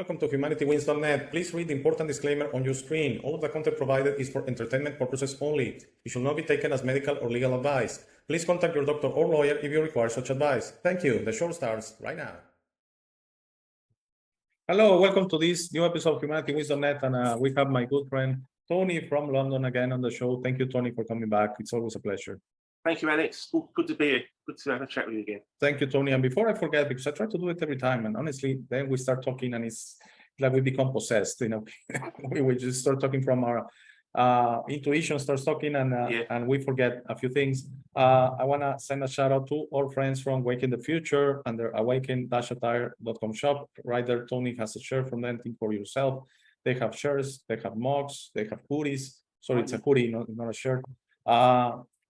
Welcome to HumanityWins.net. Please read the important disclaimer on your screen. All of the content provided is for entertainment purposes only. It should not be taken as medical or legal advice. Please contact your doctor or lawyer if you require such advice. Thank you. The show starts right now. Hello, welcome to this new episode of HumanityWins.net, and we have my good friend Tony from London again on the show. Thank you, Tony, for coming back. It's always a pleasure. Thank you, Alex. Good to be here. Good to have a chat with you again. Thank you, Tony. And before I forget, because I try to do it every time, and honestly, then we start talking and it's like we become possessed, you know. we just start talking from our intuition starts talking and we forget a few things. I want to send a shout out to all friends from Awaken the Future and their awaken-attire.com shop. Right there, Tony has a shirt from them. Think for yourself. They have shirts, they have mugs, they have hoodies. Sorry, it's a hoodie, not a shirt.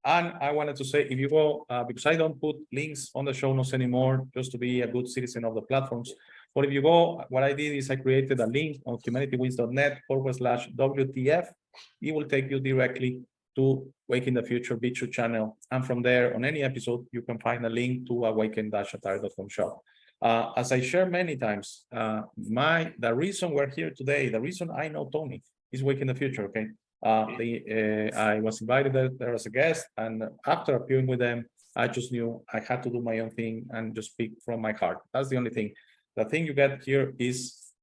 And I wanted to say, if you go, because I don't put links on the show notes anymore, just to be a good citizen of the platforms. But if you go, what I did is I created a link on humanitywins.net/WTF. It will take you directly to Awaken the Future B2 channel. And from there, on any episode, you can find a link to awaken-attire.com shop. As I share many times, the reason we're here today, the reason I know Tony is Awaken the Future, okay? I was invited there as a guest, and after appearing with them, I just knew I had to do my own thing and just speak from my heart. That's the only thing. The thing you get here is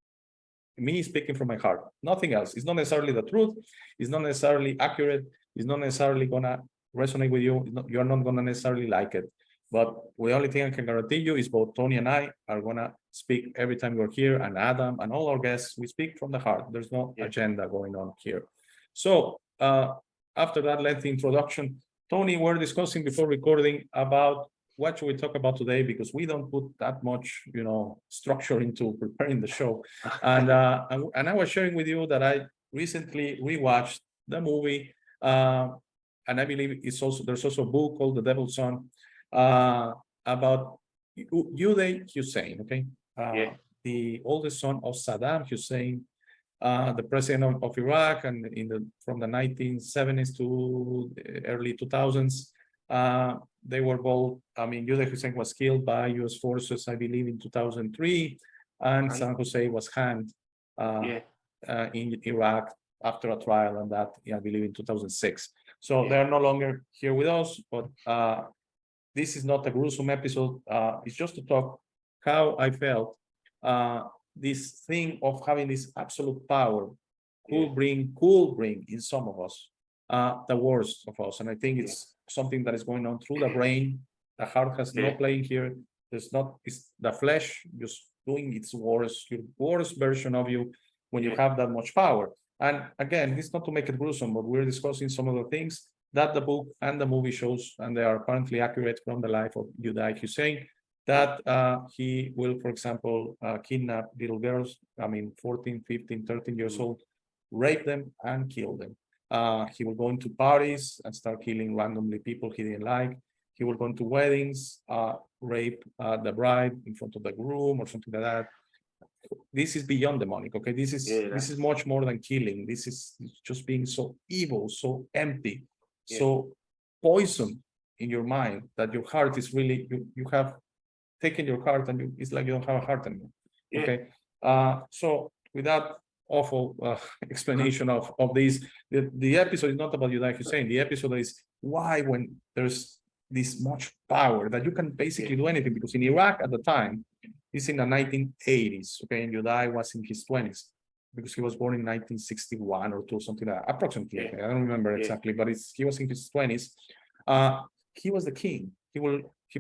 me speaking from my heart, nothing else. It's not necessarily the truth. It's not necessarily accurate. It's not necessarily gonna resonate with you. You're not gonna necessarily like it. But the only thing I can guarantee you is both Tony and I are gonna speak every time you're here, and Adam and all our guests, we speak from the heart. There's no agenda going on here. So after that lengthy introduction, Tony, we're discussing before recording about what should we talk about today, because we don't put that much, structure into preparing the show. And I was sharing with you that I recently rewatched the movie, and I believe there's also a book called The Devil's Son about Uday Hussein, okay? The oldest son of Saddam Hussein, the president of Iraq, and from the 1970s to early 2000s, they were both. I mean, Uday Hussein was killed by U.S. forces, I believe, in 2003, and Saddam Hussein was hanged in Iraq after a trial, and that, I believe, in 2006. So they are no longer here with us, but this is not a gruesome episode. It's just to talk how I felt. This thing of having this absolute power could bring in some of us the worst of us, and I think it's something that is going on through the brain. The heart has no play here. It's the flesh just doing its worst, your worst version of you when you have that much power. And again, it's not to make it gruesome, but we're discussing some of the things that the book and the movie shows, and they are apparently accurate from the life of Uday Hussein. That he will, for example, kidnap little girls, 14, 15, 13 years old, rape them and kill them. He will go into parties and start killing randomly people he didn't like. He will go into weddings, rape the bride in front of the groom or something like that. This is beyond demonic, okay? This is much more than killing. This is just being so evil, so empty, so poison in your mind that your heart is really, you have taken your heart and it's like you don't have a heart anymore. Okay. So with that awful explanation of this, the episode is not about Uday Hussein. The episode is why, when there's this much power that you can basically do anything, because in Iraq at the time, it's in the 1980s, okay, and Uday was in his 20s, because he was born in 1961 or 2, something like that, approximately. Okay, I don't remember exactly, but he was in his 20s. He was the king.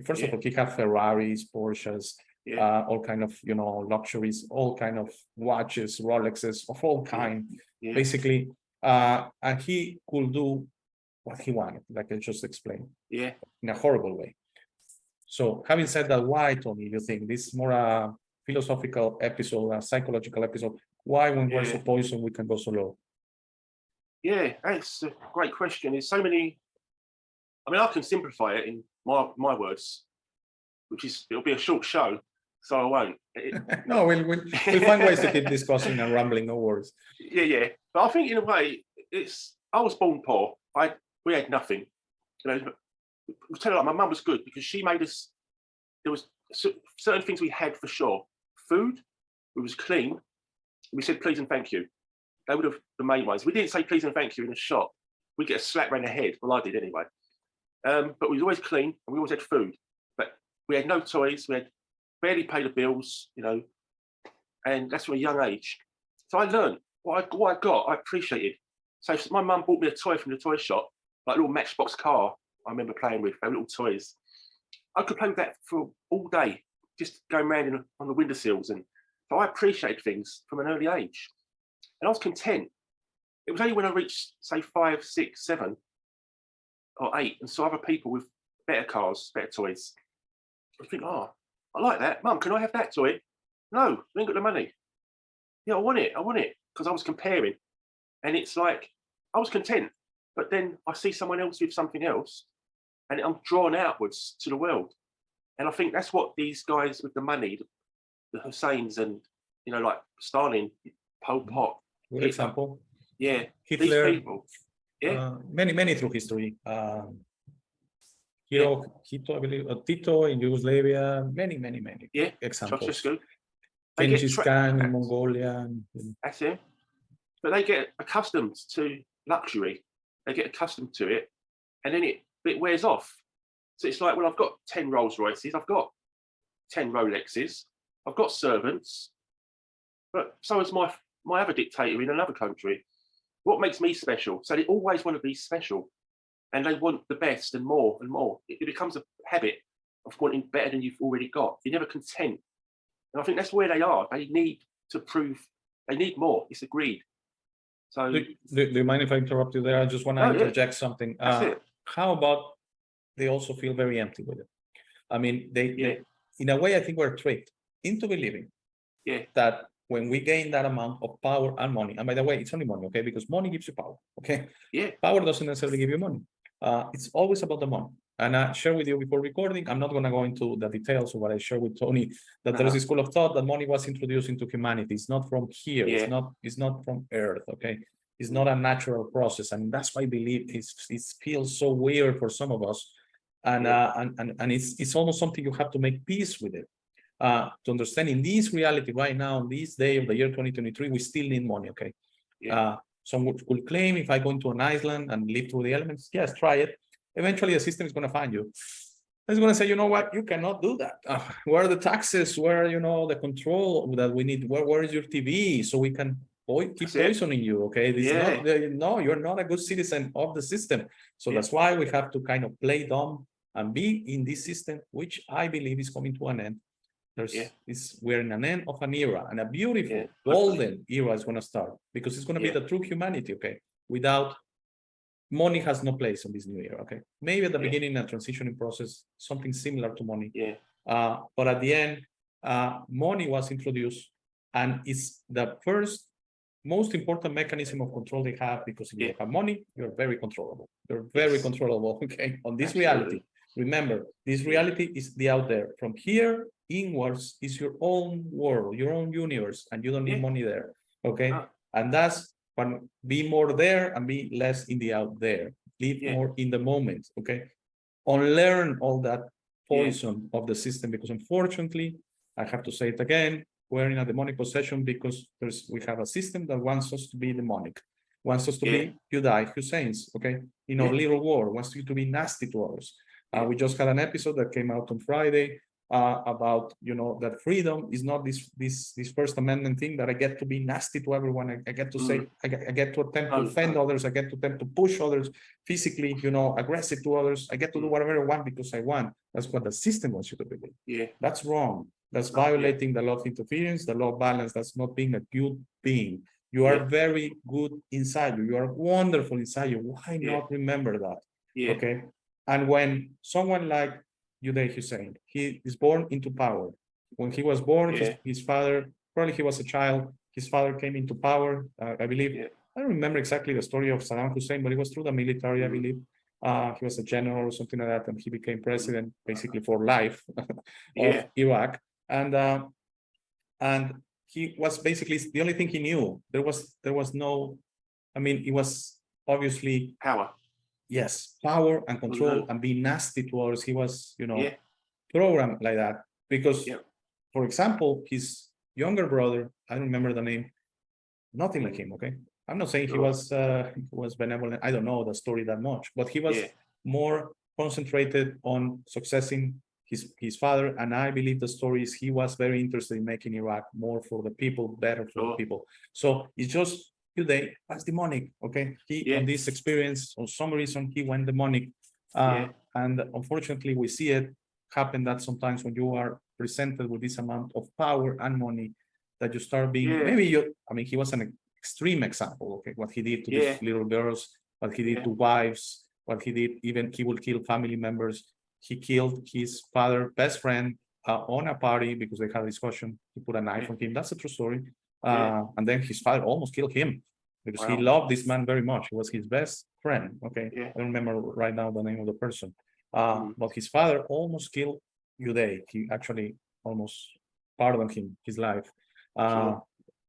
First of all, he had Ferraris, Porsches, all kind of, luxuries, all kind of watches, Rolexes of all kind, basically. And he could do what he wanted, like I just explained, in a horrible way. So having said that, why, Tony, you think this is more a philosophical episode, a psychological episode? Why, when we're so poisoned, we can go so low? Yeah, that's a great question. There's so many. I can simplify it in my words, which is, it'll be a short show, so I won't. No, we'll find ways to keep discussing and rambling, no worries. Yeah. But I think in a way, I was born poor. We had nothing. I'll tell you, like, my mum was good because she made us. There was certain things we had for sure. Food, it was clean. We said please and thank you. They would have the main ones. We didn't say please and thank you in a shop. We get a slap round the head. Well, I did anyway. But we was always clean and we always had food. But we had no toys. We had barely paid the bills, you know, and that's from a young age. So I learned what I got. I appreciated. So my mum bought me a toy from the toy shop, like a little Matchbox car. I remember playing with little toys. I could play with that for all day, just going around on the windowsills. And so I appreciated things from an early age. And I was content. It was only when I reached, say, 5, 6, 7, or 8, and saw other people with better cars, better toys. I think, oh, I like that. Mum, can I have that toy? No, I ain't got the money. Yeah, I want it, because I was comparing. And it's like, I was content. But then I see someone else with something else, and I'm drawn outwards to the world. And I think that's what these guys with the money, the Husseins and, you know, like Stalin, Pol Pot. Good example. Yeah, Hitler, these people. Yeah. Many through history. Tito, I believe, Tito in Yugoslavia, many examples. Ceausescu. Genghis Khan in Mongolia. That's it. But they get accustomed to luxury. They get accustomed to it, and then it wears off. So it's like, well, I've got 10 Rolls Royces, I've got 10 Rolexes, I've got servants, but so is my other dictator in another country. What makes me special? So they always want to be special, and they want the best and more and more. It becomes a habit of wanting better than you've already got. You're never content. And I think that's where they are. They need to prove, they need more. It's a greed. So do you mind if I interrupt you there? I just want to interject something. How about they also feel very empty with it? I mean, they in a way, I think we're tricked into believing that when we gain that amount of power and money, and by the way, it's only money, okay? Because money gives you power, okay? Yeah. Power doesn't necessarily give you money. It's always about the money. And I shared with you before recording, I'm not going to go into the details of what I shared with Tony, that there is a school of thought that money was introduced into humanity. It's not from here. It's not from Earth, okay? It's not a natural process. And that's why I believe it feels so weird for some of us. And it's almost something you have to make peace with it. To understand in this reality right now, this day of the year 2023, we still need money, okay? Some would claim if I go into an island and live through the elements, yes, try it. Eventually, the system is going to find you. It's going to say, you know what, you cannot do that. Where are the taxes? Where are, you know, the control that we need? Where is your TV? So we can keep poisoning you, okay? This is no, you're not a good citizen of the system. So that's why we have to kind of play dumb and be in this system, which I believe is coming to an end. We're in an end of an era, and a beautiful golden era is going to start, because it's going to be the true humanity, okay? Without money has no place in this new era, okay? Maybe at the beginning, a transitioning process, something similar to money. But at the end, money was introduced, and it's the first most important mechanism of control they have, because if you have money, you're very controllable. You're very controllable, okay? On this reality. Remember, this reality is the out there. From here inwards is your own world, your own universe, and you don't need money there, okay? And that's when be more there and be less in the out there. Live more in the moment, okay? Unlearn all that poison of the system, because unfortunately, I have to say it again, we're in a demonic possession because we have a system that wants us to be demonic, wants us to be, you die, Husseins, okay? In our little war, wants you to be nasty to others. We just had an episode that came out on Friday about, you know, that freedom is not this First Amendment thing that I get to be nasty to everyone. I get to say, I get to attempt to offend others. I get to attempt to push others physically, you know, aggressive to others. I get to do whatever I want because I want. That's what the system wants you to believe. That's wrong. That's violating the law of interference, the law of balance. That's not being a good being. You are very good inside you. You are wonderful inside you. Why not remember that? Okay. And when someone like Uday Hussein, he is born into power. When he was born, his father, probably he was a child, his father came into power. I believe, I don't remember exactly the story of Saddam Hussein, but it was through the military, I believe. He was a general or something like that, and he became president basically for life of Iraq. And he was basically the only thing he knew. There was no, I mean, it was obviously power. Yes, power and control and be nasty to others. He was, you know, programmed like that because, for example, his younger brother, I don't remember the name, nothing like him. Okay, I'm not saying he Sure. was benevolent. I don't know the story that much, but he was Yeah. more concentrated on successing his father. And I believe the story is he was very interested in making Iraq more for the people, better for the Sure. people. So it's just today was demonic. Okay, he Yeah. on this experience, for some reason, he went demonic. Yeah. And unfortunately, we see it happen that sometimes when you are presented with this amount of power and money, that you start being Yeah. maybe you. I mean, he was an extreme example. Okay, what he did to Yeah. these little girls, what he did Yeah. to wives, what he did. Even he will kill family members. He killed his father, best friend, on a party because they had a discussion. He put a knife Yeah. on him. That's a true story. Yeah. And then his father almost killed him because he Wow. loved this man very much. He was his best friend. Okay, Yeah. I don't remember right now the name of the person. But his father almost killed Uday. He actually almost pardoned him his life. Sure.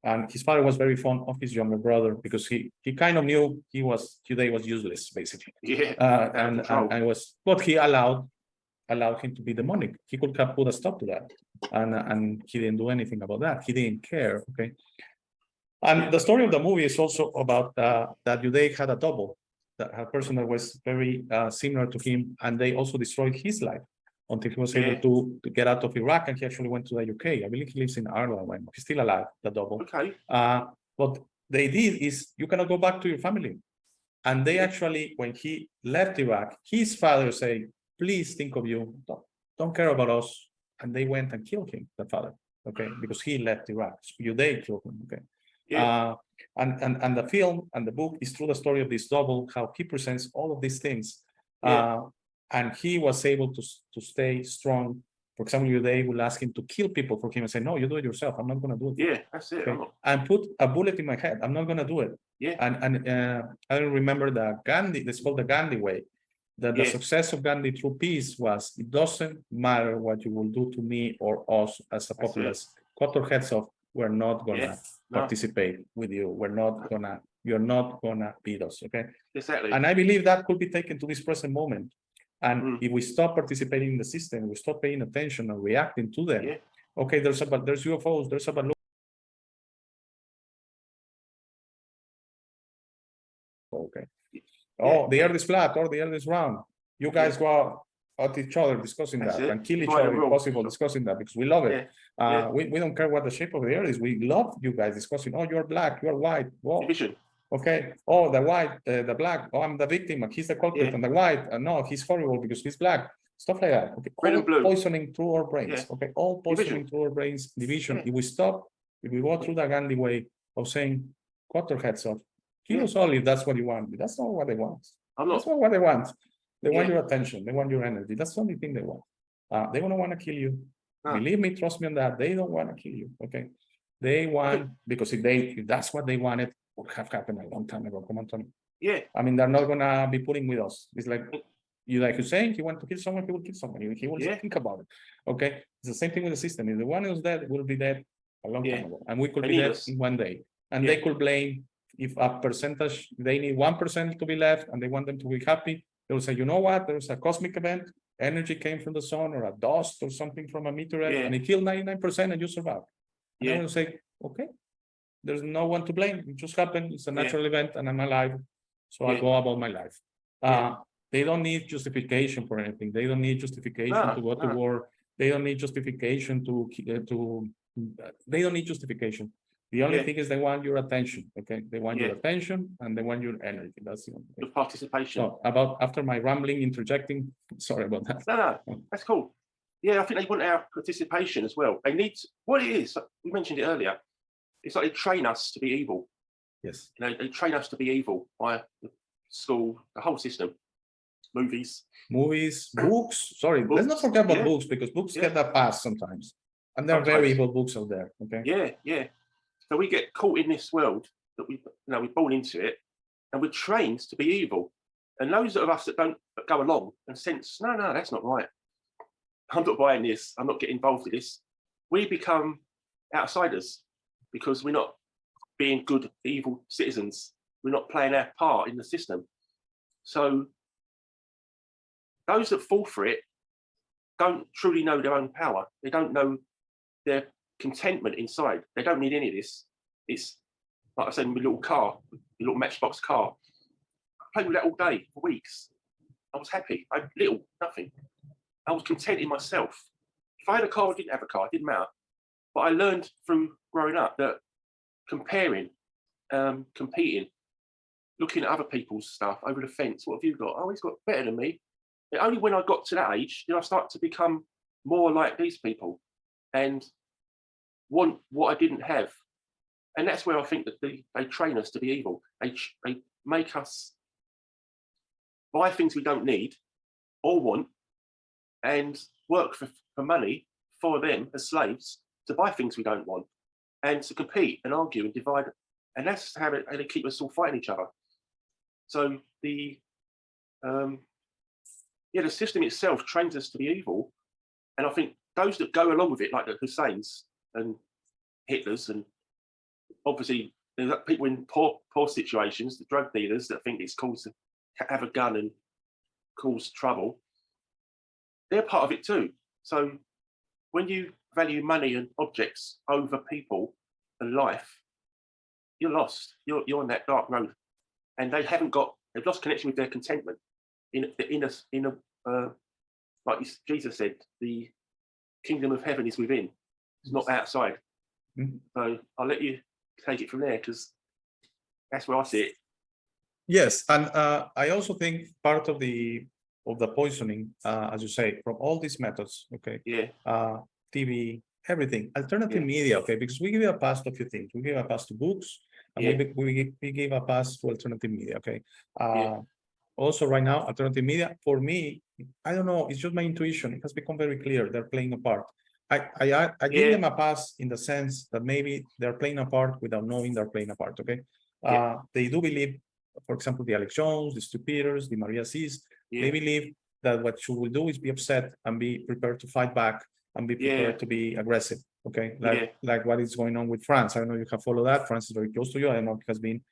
And his father was very fond of his younger brother because he kind of knew Uday was useless, basically. Yeah. And was, but he allowed him to be demonic. He could have put a stop to that. And he didn't do anything about that. He didn't care. Okay. And the story of the movie is also about that Uday had a double, that a person that was very similar to him, and they also destroyed his life until he was able Yeah. to get out of Iraq, and he actually went to the UK. I believe he lives in Ireland right now. He's still alive, the double. Okay. What they did is you cannot go back to your family. And they Yeah. actually, when he left Iraq, his father said, please think of you, don't care about us. And they went and killed him, the father, okay, because he left Iraq. They killed him, okay. Yeah. And the film and the book is through the story of this double, how he presents all of these things. Yeah. And he was able to stay strong. For example, they will ask him to kill people for him and say, no, you do it yourself. I'm not going to do it. Yeah. That's it. Okay. And put a bullet in my head. I'm not going to do it. Yeah. And I don't remember the Gandhi, it's called the Gandhi way. That the Yeah. success of Gandhi through peace was, it doesn't matter what you will do to me or us as a populace. Cut our heads off. We're not gonna participate with you. You're not gonna beat us. Okay. Exactly. And I believe that could be taken to this present moment. And if we stop participating in the system, we stop paying attention and reacting to them. Yeah. Okay, there's UFOs, there's a balloon. Okay. Oh, the earth is flat, or the earth is round. You guys go out at each other discussing That's that it. and kill each Divide other and if rule. possible, discussing that because we love it. Yeah. We don't care what the shape of the earth is. We love you guys discussing. Oh, you're black, you're white. Whoa. Division. Okay. Oh, the white, the black. Oh, I'm the victim. He's the culprit. Yeah. And the white. No, he's horrible because he's black. Stuff like that. Okay. Red and blue. Poisoning through our brains. Yeah. Okay. All poisoning Division. through our brains. Division. Yeah. If we stop, if we go through the Gandhi way of saying, cut our heads off. Kill Yeah. us all if that's what you want. That's not what they want. I'm not. That's not what they want. They want Yeah. your attention. They want your energy. That's the only thing they want. They don't want to kill you. No. Believe me, trust me on that. They don't want to kill you. Okay. They want, because if that's what they wanted, it would have happened a long time ago. Come on, Tony. Yeah. I mean, they're not gonna be putting with us. It's like you like Hussein, he wants to kill someone, he will kill someone. He will Yeah. think about it. Okay. It's the same thing with the system. If the one who's dead will be dead a long Yeah. time ago. And we could They be need dead us. in one day. And Yeah. they could blame if a percentage, they need 1% to be left and they want them to be happy. They'll say, you know what? There's a cosmic event, energy came from the sun or a dust or something from a meteorite, Yeah. and it killed 99% and you survived. And I Yeah. will say, okay, there's no one to blame. It just happened. It's a Yeah. natural event and I'm alive. So I'll Yeah. go about my life. Yeah. They don't need justification for anything. They don't need justification No, to go to no. war. They don't need justification they don't need justification. The only Yeah. thing is they want your attention. Okay. They want your Yeah. attention and they want your energy. That's the only thing. Your participation. So after my rambling, interjecting, sorry about that. No, that's cool. Yeah, I think they want our participation as well. They need what it is. We mentioned it earlier. It's like they train us to be evil. Yes. You know, they train us to be evil by the school, the whole system, movies. Movies, books. Sorry, let's not Books, forget about yeah. books because books Yeah. get that pass sometimes. And there are very Sometimes. evil books out there. Okay. Yeah. So we get caught in this world that we're born into it, and we're trained to be evil. And those of us that don't go along and sense, no, that's not right. I'm not buying this. I'm not getting involved in this. We become outsiders because we're not being good, evil citizens. We're not playing our part in the system. So those that fall for it don't truly know their own power. They don't know their contentment inside. They don't need any of this. It's like I said, my little car, my little Matchbox car. I played with that all day for weeks. I was happy. I had nothing. I was content in myself. If I had a car or didn't have a car, it didn't matter. But I learned through growing up that comparing, competing, looking at other people's stuff over the fence, what have you got? Oh, he's got better than me. And only when I got to that age did I start to become more like these people and want what I didn't have. And that's where I think that they train us to be evil. They make us buy things we don't need or want and work for money for them as slaves to buy things we don't want and to compete and argue and divide. And that's how they keep us all fighting each other. So the system itself trains us to be evil. And I think those that go along with it, like the Husseins and Hitlers, and obviously there's people in poor situations, the drug dealers that think it's cool to have a gun and cause trouble, they're part of it too. So when you value money and objects over people and life, you're lost. You're on that dark road, and they've lost connection with their contentment. Like Jesus said, the kingdom of heaven is within. It's not outside. Mhm. So I'll let you take it from there because that's where I see it. Yes, and I also think part of the poisoning, as you say, from all these methods, okay, Yeah, TV, everything, alternative media, okay, because we give a pass to a few things. We give a pass to books, and we give a pass to alternative media, okay. Also, right now, alternative media, for me, I don't know, it's just my intuition. It has become very clear they're playing a part. I give them a pass in the sense that maybe they're playing a part without knowing they're playing a part, okay. They do believe, for example, the Alex Jones, the Stu Peters, the Maria Cis, they believe that what you will do is be upset and be prepared to fight back and be prepared to be aggressive. Okay, like what is going on with France. I don't know if you have followed that. France is very close to you. I don't know if it has been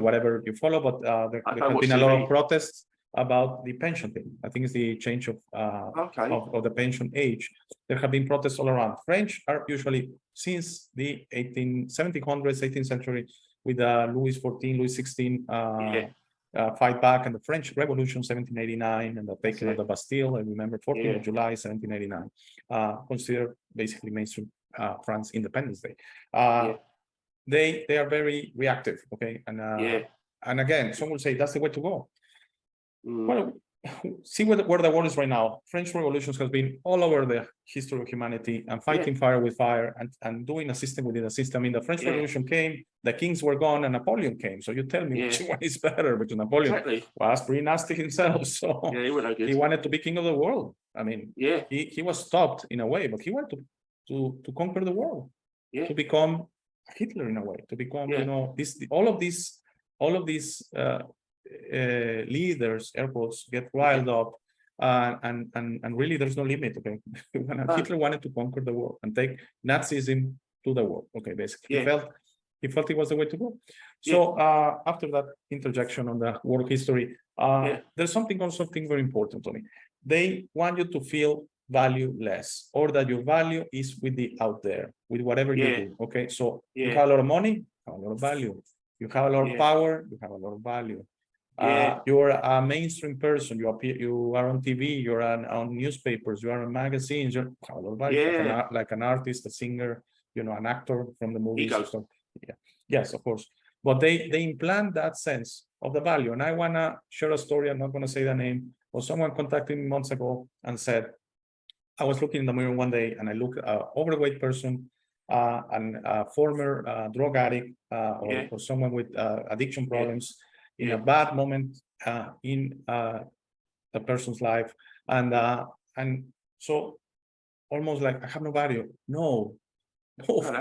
whatever you follow, but there have been a lot of protests about the pension thing. I think it's the change of the pension age. There have been protests all around. French are usually since the 1700s, 18th century, with Louis XIV, Louis XVI fight back, and the French Revolution, 1789, and the taking of the Bastille. I remember 14th of July, 1789, considered basically mainstream France Independence Day. They are very reactive, okay, and again, some will say that's the way to go. Well, see where the world is right now. French revolutions has been all over the history of humanity, and fighting fire with fire, and doing a system within a system. I mean, the French Revolution came, the kings were gone, and Napoleon came. So you tell me which one is better, because Napoleon was pretty nasty himself. So he wanted to be king of the world. I mean, he was stopped in a way, but he wanted to conquer the world, to become Hitler in a way, to become all of these leaders, airports get riled up, and really there's no limit. Okay, Hitler wanted to conquer the world and take Nazism to the world. Okay, basically he felt it was the way to go. So after that interjection on the world history, there's something very important to me. They want you to feel valueless, or that your value is with the out there, with whatever you do. Okay, so you have a lot of money, you have a lot of value. You have a lot of power, you have a lot of value. You're a mainstream person. You are on TV. You're on newspapers. You are on magazines. You have a lot of value, like an artist, a singer, an actor from the movies. Yes, of course. But they implant that sense of the value. And I wanna share a story. I'm not gonna say the name. But someone contacted me months ago and said, I was looking in the mirror one day and I looked at an overweight person, and a former drug addict, or someone with addiction problems, in a bad moment in the person's life, and so almost like, I have no value. No,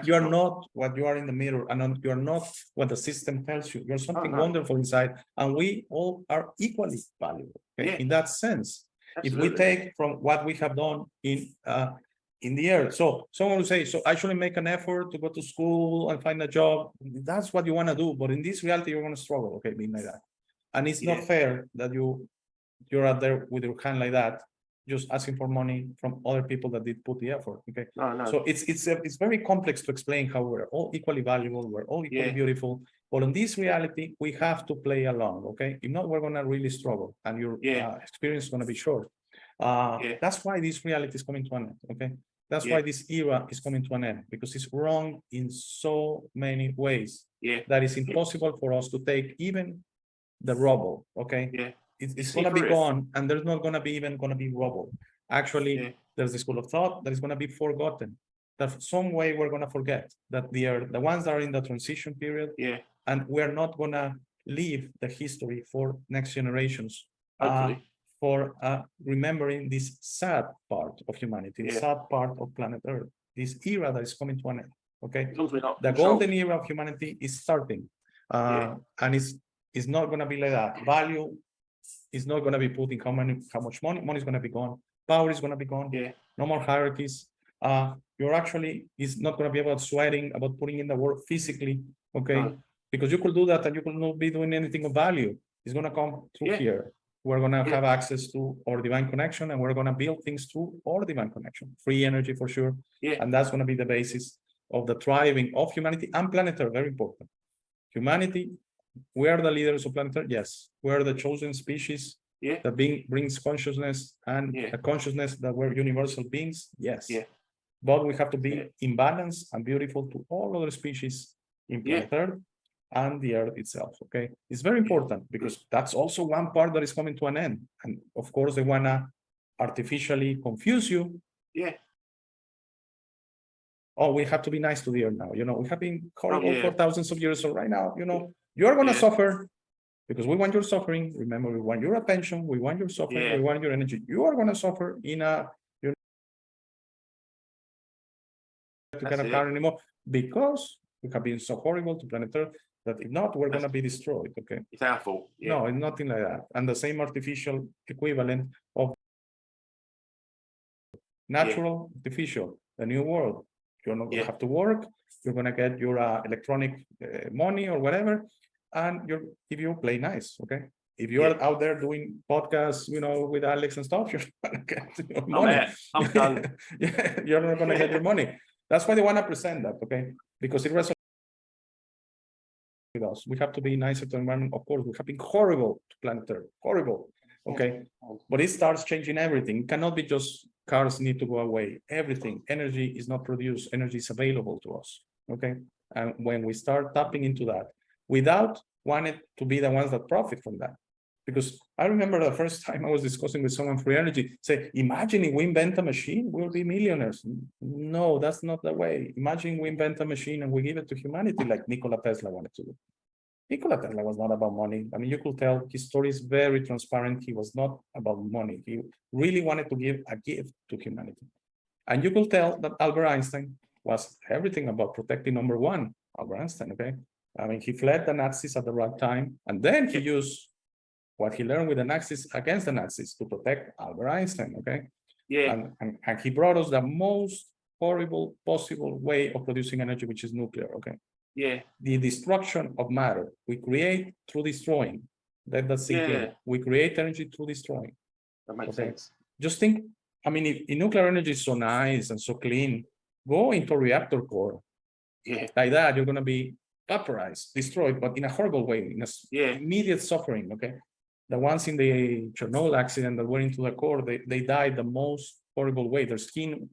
you are not what you are in the mirror, and you are not what the system tells you. You're something wonderful inside, and we all are equally valuable. Okay? In that sense, if we take from what we have done in the earth. So someone will say, so I shouldn't make an effort to go to school and find a job. That's what you want to do. But in this reality, you're going to struggle, okay, being like that. And it's not fair that you're out there with your hand like that, just asking for money from other people that did put the effort. Okay. No. So it's very complex to explain how we're all equally valuable, we're all equally Yeah. beautiful. But in this reality, we have to play along. Okay. If not, we're gonna really struggle, and your Yeah. experience is gonna be short. Yeah. That's why this reality is coming to an end. Okay. That's Yeah. why this era is coming to an end, because it's wrong in so many ways Yeah. that it's impossible for us to take even the rubble. Okay. Yeah. It's See gonna be through it. gone, and there's not gonna be even gonna be rubble. Actually, Yeah. there's a school of thought that is gonna be forgotten. That some way we're gonna forget that they are the ones that are in the transition period, Yeah. and we're not gonna leave the history for next generations. Hopefully. For remembering this sad part of humanity, the Yeah. sad part of planet Earth, this era that is coming to an end. Okay, As long as we're not the controlled. golden era of humanity is starting, Yeah. and it's not going to be like that. Value is not going to be put in how much money is going to be gone. Power is going to be gone. Yeah. No more hierarchies. You're actually is not going to be about sweating, about putting in the work physically. Okay, No. because you could do that and you could not be doing anything of value. It's going to come through Yeah. here. We're going to Yeah. have access to our divine connection, and we're going to build things through our divine connection. Free energy for sure. Yeah. And that's going to be the basis of the thriving of humanity and planet Earth. Very important. Humanity, we are the leaders of planet Earth. Yes, we are the chosen species Yeah. that brings consciousness, and Yeah. a consciousness that we're universal beings. Yes. Yeah. But we have to be Yeah. in balance and beautiful to all other species in planet Earth and the Earth itself. Okay, it's very important because that's also one part that is coming to an end. And of course, they wanna artificially confuse you. Yeah. Oh, we have to be nice to the Earth now. You know, we have been horrible yeah. for thousands of years. So right now, you know, you're gonna Yeah. suffer because we want your suffering. Remember, we want your attention. We want your suffering. Yeah. We want your energy. You are gonna suffer in a to That's get a it. car anymore because we have been so horrible to planet Earth that if not, we're gonna be destroyed. Okay. It's our fault. Yeah. No, it's nothing like that. And the same artificial equivalent of natural, artificial, the new world. You're not gonna Yeah. have to work. You're gonna get your electronic money or whatever, and if you play nice, okay. If you are out there doing podcasts, you know, with Alex and stuff, you're not gonna get your money. I'm done. Yeah, you're not gonna get your money. That's why they want to present that, okay? Because it resonates with us. We have to be nicer to the environment. Of course, we have been horrible to planet Earth, horrible. Okay, but it starts changing everything. It cannot be just cars need to go away. Everything, energy is not produced, energy is available to us. Okay, and when we start tapping into that, without wanting to be the ones that profit from that, because I remember the first time I was discussing with someone free energy, say, imagine if we invent a machine, we'll be millionaires. No, that's not the way. Imagine we invent a machine and we give it to humanity like Nikola Tesla wanted to do. Nikola Tesla was not about money. I mean, you could tell his story is very transparent. He was not about money. He really wanted to give a gift to humanity. And you could tell that Albert Einstein was everything about protecting number one, Albert Einstein, okay? I mean, he fled the Nazis at the right time, and then he used what he learned with the Nazis against the Nazis to protect Albert Einstein, okay? Yeah. And he brought us the most horrible possible way of producing energy, which is nuclear, okay? Yeah. The destruction of matter we create through destroying. That's it. Yeah. We create energy through destroying. That makes Okay. sense. Just think, I mean, if nuclear energy is so nice and so clean, go into a reactor core. Yeah. Like that, you're going to be vaporized, destroyed, but in a horrible way, in immediate suffering, okay? The ones in the Chernobyl accident that went into the core, they died the most horrible way. Their skin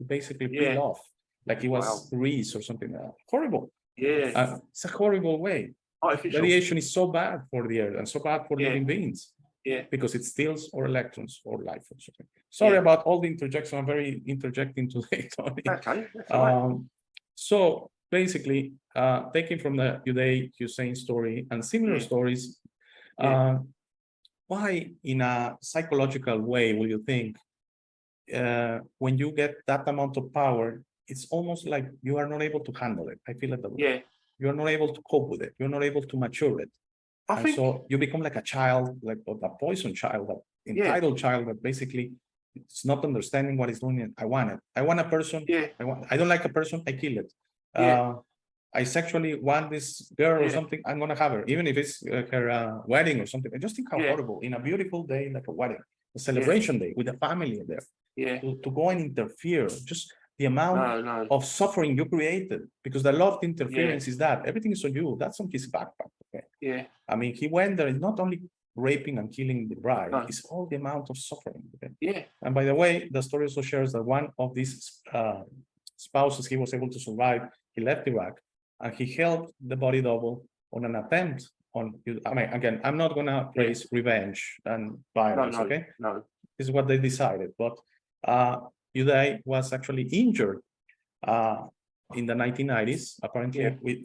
basically peeled off, like it was grease or something like that. Horrible. Yeah. It's a horrible way. Artificial. Radiation is so bad for the Earth and so bad for living beings. Yeah. Because it steals our electrons or life or something. Sorry about all the interjection. I'm very interjecting today, Tony. Okay. That's all right. So basically, taking from the Hussein story and similar stories, why in a psychological way will you think when you get that amount of power, it's almost like you are not able to handle it. I feel it that way. Yeah. You're not able to cope with it. You're not able to mature it. I And think. so you become like a child, like a poison child, an entitled child that basically it's not understanding what it's doing. I want it. I want a person. Yeah. I don't like a person. I kill it. Yeah. I sexually want this girl or Yeah. something. I'm gonna have her, even if it's her wedding or something. I just think how Yeah. horrible in a beautiful day like a wedding. a celebration day with the family there, Yeah. to go and interfere, just the amount No. of suffering you created, because the law of interference is that everything is on you. That's on his backpack. Okay. Yeah. I mean, he went there, not only raping and killing the bride, No. it's all the amount of suffering. Okay. Yeah. And by the way, the story also shares that one of these spouses, he was able to survive. He left Iraq and he helped the body double on an attempt on. I mean, again, I'm not gonna praise revenge and violence. No. Okay, No. this is what they decided. But Uday was actually injured in the 1990s, apparently, with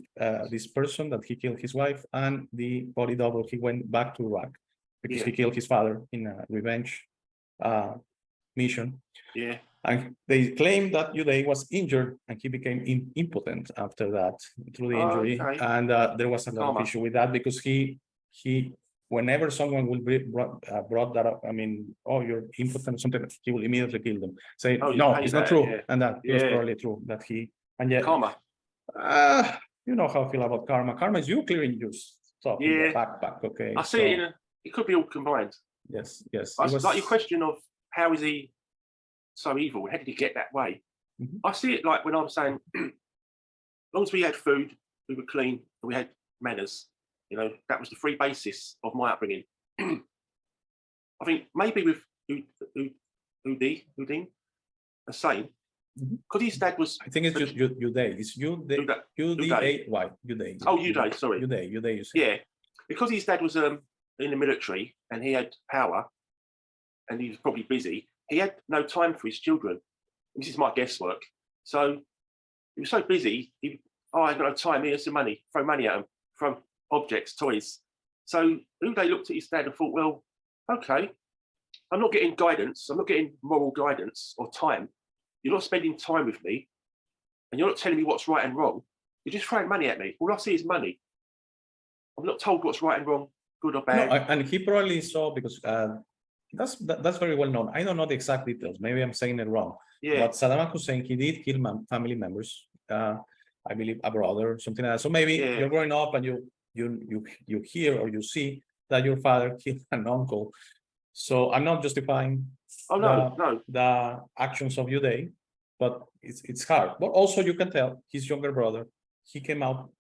this person that he killed his wife, and the body double, he went back to Iraq because he killed his father in a revenge mission. Yeah. And they claimed that Uday was injured and he became impotent after that through the injury. Okay. And there was a lot of Karma. issue with that because he whenever someone will be brought that up, I mean, oh, you're impotent or something, he will immediately kill them. Say, Oh, you no, hate it's not that, true. yeah. And that it was Yeah. probably true that he, and yet, Karma. you know how I feel about karma. Karma is you clearing your stuff in the Yeah. backpack, okay? I see it it could be all combined. Yes, yes. I It was, like your question of how is he so evil? How did he get that way? Mhm. I see it like when I'm saying, as long as we had food, we were clean, and we had manners. You know, that was the free basis of my upbringing. I think maybe with Houdin, the same, Mhm. because his dad was. I think it's just Uday. It's Uday. U-D-A-Y. Uday. Oh, Uday, sorry. Uday, you say. Yeah, because his dad was in the military and he had power, and he was probably busy. He had no time for his children. This is my guesswork. So he was so busy. I ain't got no time. Here's some money. Throw money at him. Throw objects, toys. So Uday looked at his dad and thought, well, okay, I'm not getting guidance. I'm not getting moral guidance or time. You're not spending time with me, and you're not telling me what's right and wrong. You're just throwing money at me. All I see is money. I'm not told what's right and wrong, good or bad. No, and he probably saw because that's very well known. I don't know the exact details. Maybe I'm saying it wrong. Yeah. But Saddam Hussein, he did kill family members. I believe a brother, something like that. So maybe you're growing up and you hear or you see that your father killed an uncle. So I'm not justifying the actions of Uday, but it's hard. But also you can tell his younger brother, he came out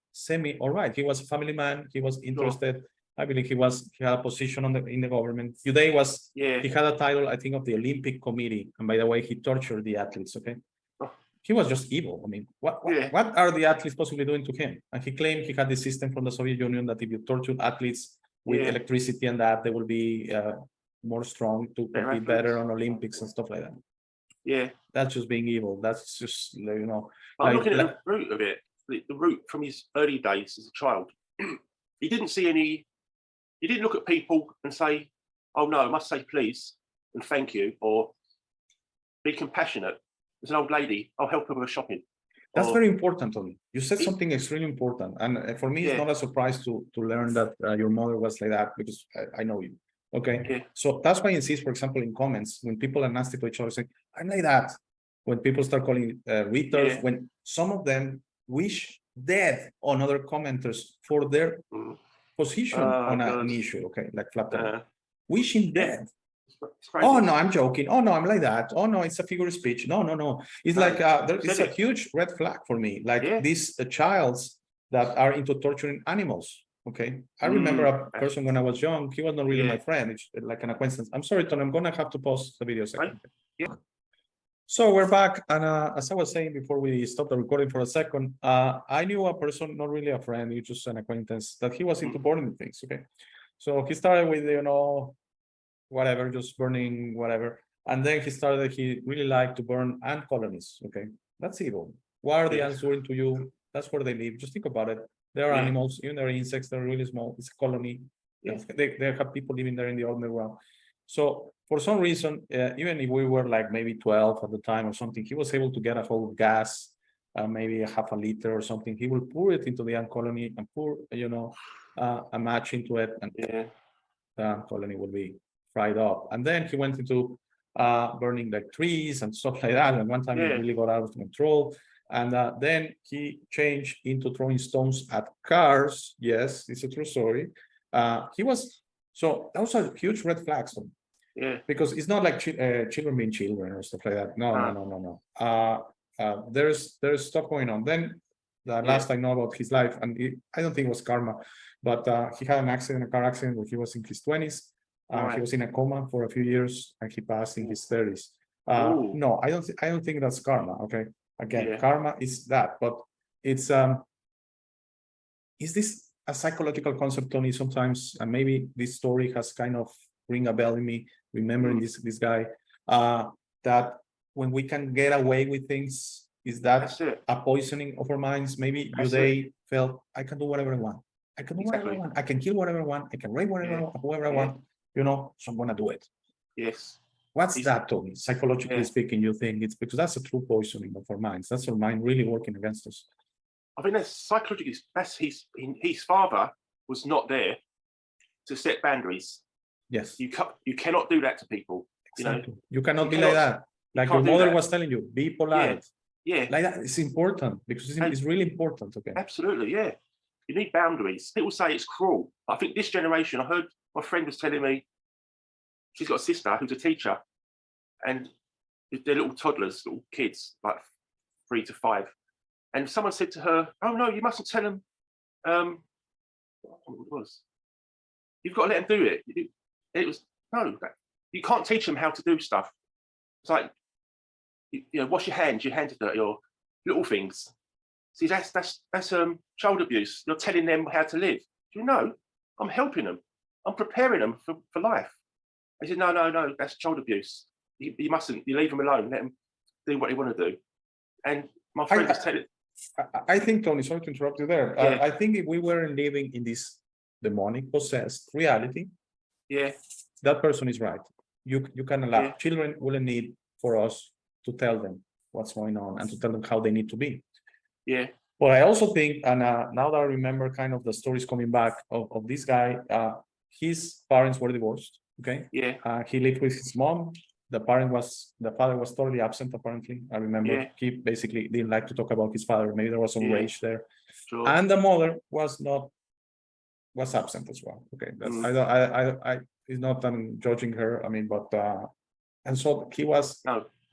all right. He was a family man. He was interested. I believe he had a position in the government. Uday was, he had a title, I think, of the Olympic Committee. And by the way, he tortured the athletes, okay? He was just evil. I mean, what are the athletes possibly doing to him? And he claimed he had this system from the Soviet Union that if you torture athletes with electricity and that, they will be more strong to compete better on Olympics and stuff like that. Yeah. That's just being evil. That's just, you know. I'm looking at the root of it, the root from his early days as a child. He didn't see he didn't look at people and say, oh no, I must say please and thank you, or be compassionate. There's an old lady, I'll help her with her shopping. That's very important, Tony. You said something extremely important. And for me, it's not a surprise to learn that your mother was like that because I know you. Okay. Yeah. So that's why I insist, for example, in comments, when people are nasty to each other, saying, I'm like that. When people start calling retards, when some of them wish death on other commenters for their position on an issue, okay, like flat wishing death. Oh no, I'm joking. Oh no, I'm like that. Oh no, it's a figure of speech. No. It's like it's a huge red flag for me. Like these childs that are into torturing animals. Okay, I remember a person when I was young. He was not really my friend. It's like an acquaintance. I'm sorry, Tony. I'm gonna have to pause the video a second. Yeah. So we're back, and as I was saying before we stopped the recording for a second, I knew a person, not really a friend, he just an acquaintance, that he was into burning things. Okay, so he started with whatever, just burning whatever, and then he really liked to burn ant colonies. Okay, that's evil. Why are the ants doing to you? That's where they live. Just think about it. They're animals, even they're insects. They're really small. It's a colony. They have people living there in the underground. So for some reason, even if we were like maybe 12 at the time or something, he was able to get a hold of gas, maybe a half a liter or something. He will pour it into the ant colony and pour, a match into it, and the ant colony will be fried up. And then he went into burning like trees and stuff like that. And one time he really got out of control. And then he changed into throwing stones at cars. Yes, it's a true story. So those are huge red flags. Yeah. because it's not like children being children or stuff like that. No, no, no, no, no. There's stuff going on. Then the last I know about his life, and I don't think it was karma, but he had an accident, a car accident when he was in his 20s. He was in a coma for a few years, and he passed in his 30s. No, I don't think that's karma. Okay, again, karma is that, but it's is this a psychological concept, Tony? Sometimes, and maybe this story has kind of ring a bell in me, remembering this guy, that when we can get away with things, is that a poisoning of our minds? Maybe they felt, I can do whatever I want. I can do whatever I want. I can kill whatever I want. I can rape whoever I want. You know, so I'm gonna do it. Yes. What's that, Tony? Psychologically speaking, you think it's because that's a true poisoning of our minds. That's our mind really working against us. I think that's psychologically, that's his father was not there to set boundaries. Yes. You cannot do that to people. Exactly. You cannot be like that. Like your mother was telling you, be polite. Yeah. Like that, it's important because it's really important. Okay. Absolutely, yeah. You need boundaries. People say it's cruel. I think this generation, I heard my friend was telling me, she's got a sister who's a teacher, and they're little toddlers, little kids, like 3 to 5. And someone said to her, "Oh no, you mustn't tell them. What it was? You've got to let them do it." It was no. You can't teach them how to do stuff. It's like, you know, wash your hands are dirty, or little things. See, that's child abuse. You're telling them how to live. Do you know? I'm helping them. I'm preparing them for life. I said, no, that's child abuse. You mustn't. You leave them alone. Let them do what they want to do. And my friend was telling. I think, Tony, sorry to interrupt you there. I think if we weren't living in this demonic possessed reality, that person is right. You can allow children wouldn't need for us to tell them what's going on and to tell them how they need to be. Yeah. But I also think, and now that I remember kind of the stories coming back of this guy, his parents were divorced. Okay. Yeah. He lived with his mom. The father was totally absent, apparently. I remember he basically didn't like to talk about his father. Maybe there was some rage there. Sure. And the mother was absent as well. Okay. That's it's not judging her. I mean, but and so he was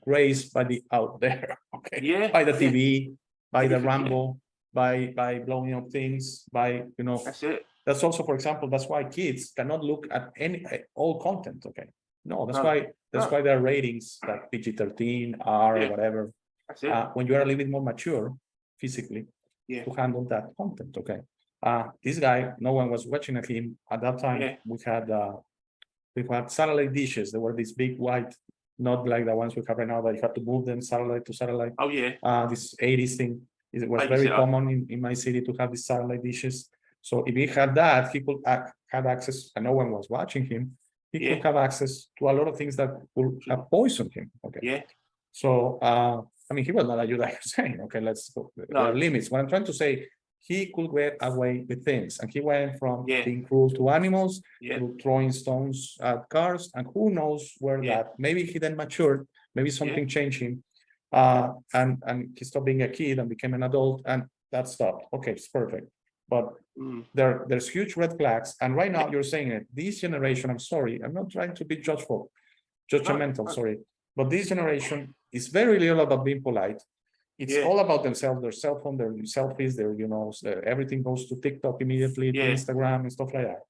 raised by the out there, okay. Yeah. By the TV, by the Rambo, by blowing up things, by That's it. That's also, for example, that's why kids cannot look at all content. Okay. No, that's why there are ratings like PG-13, R, or whatever. That's it. When you are a little bit more mature physically to handle that content. Okay. This guy, no one was watching at him at that time. We had satellite dishes. There were these big white, not like the ones we have right now that you have to move them satellite to satellite. Oh yeah. This 80s thing. It was very common in my city to have these satellite dishes. So if he had that, he could have access, and no one was watching him. He could have access to a lot of things that would have poisoned him. Okay. Yeah. So I mean, he was not a Jew, like you're saying. Okay, let's go. There are limits. What I'm trying to say, he could get away with things, and he went from being cruel to animals to throwing stones at cars, and who knows where that. Maybe he then matured. Maybe something changed him, and he stopped being a kid and became an adult, and that stopped. Okay, it's perfect. But there's huge red flags, and right now you're saying it. This generation, I'm sorry, I'm not trying to be judgmental, sorry, but this generation is very little about being polite. It's all about themselves, their cell phone, their selfies, their everything goes to TikTok immediately, to Instagram and stuff like that.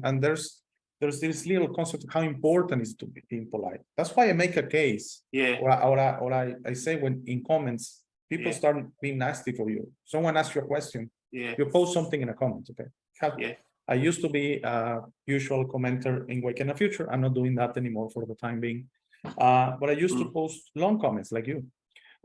And there's this little concept of how important it is to be being polite. That's why I make a case. Or I say when in comments, people start being nasty for you. Someone asks you a question. You post something in a comment. Okay. I used to be a usual commenter in Wake in the Future. I'm not doing that anymore for the time being. But I used to post long comments like you.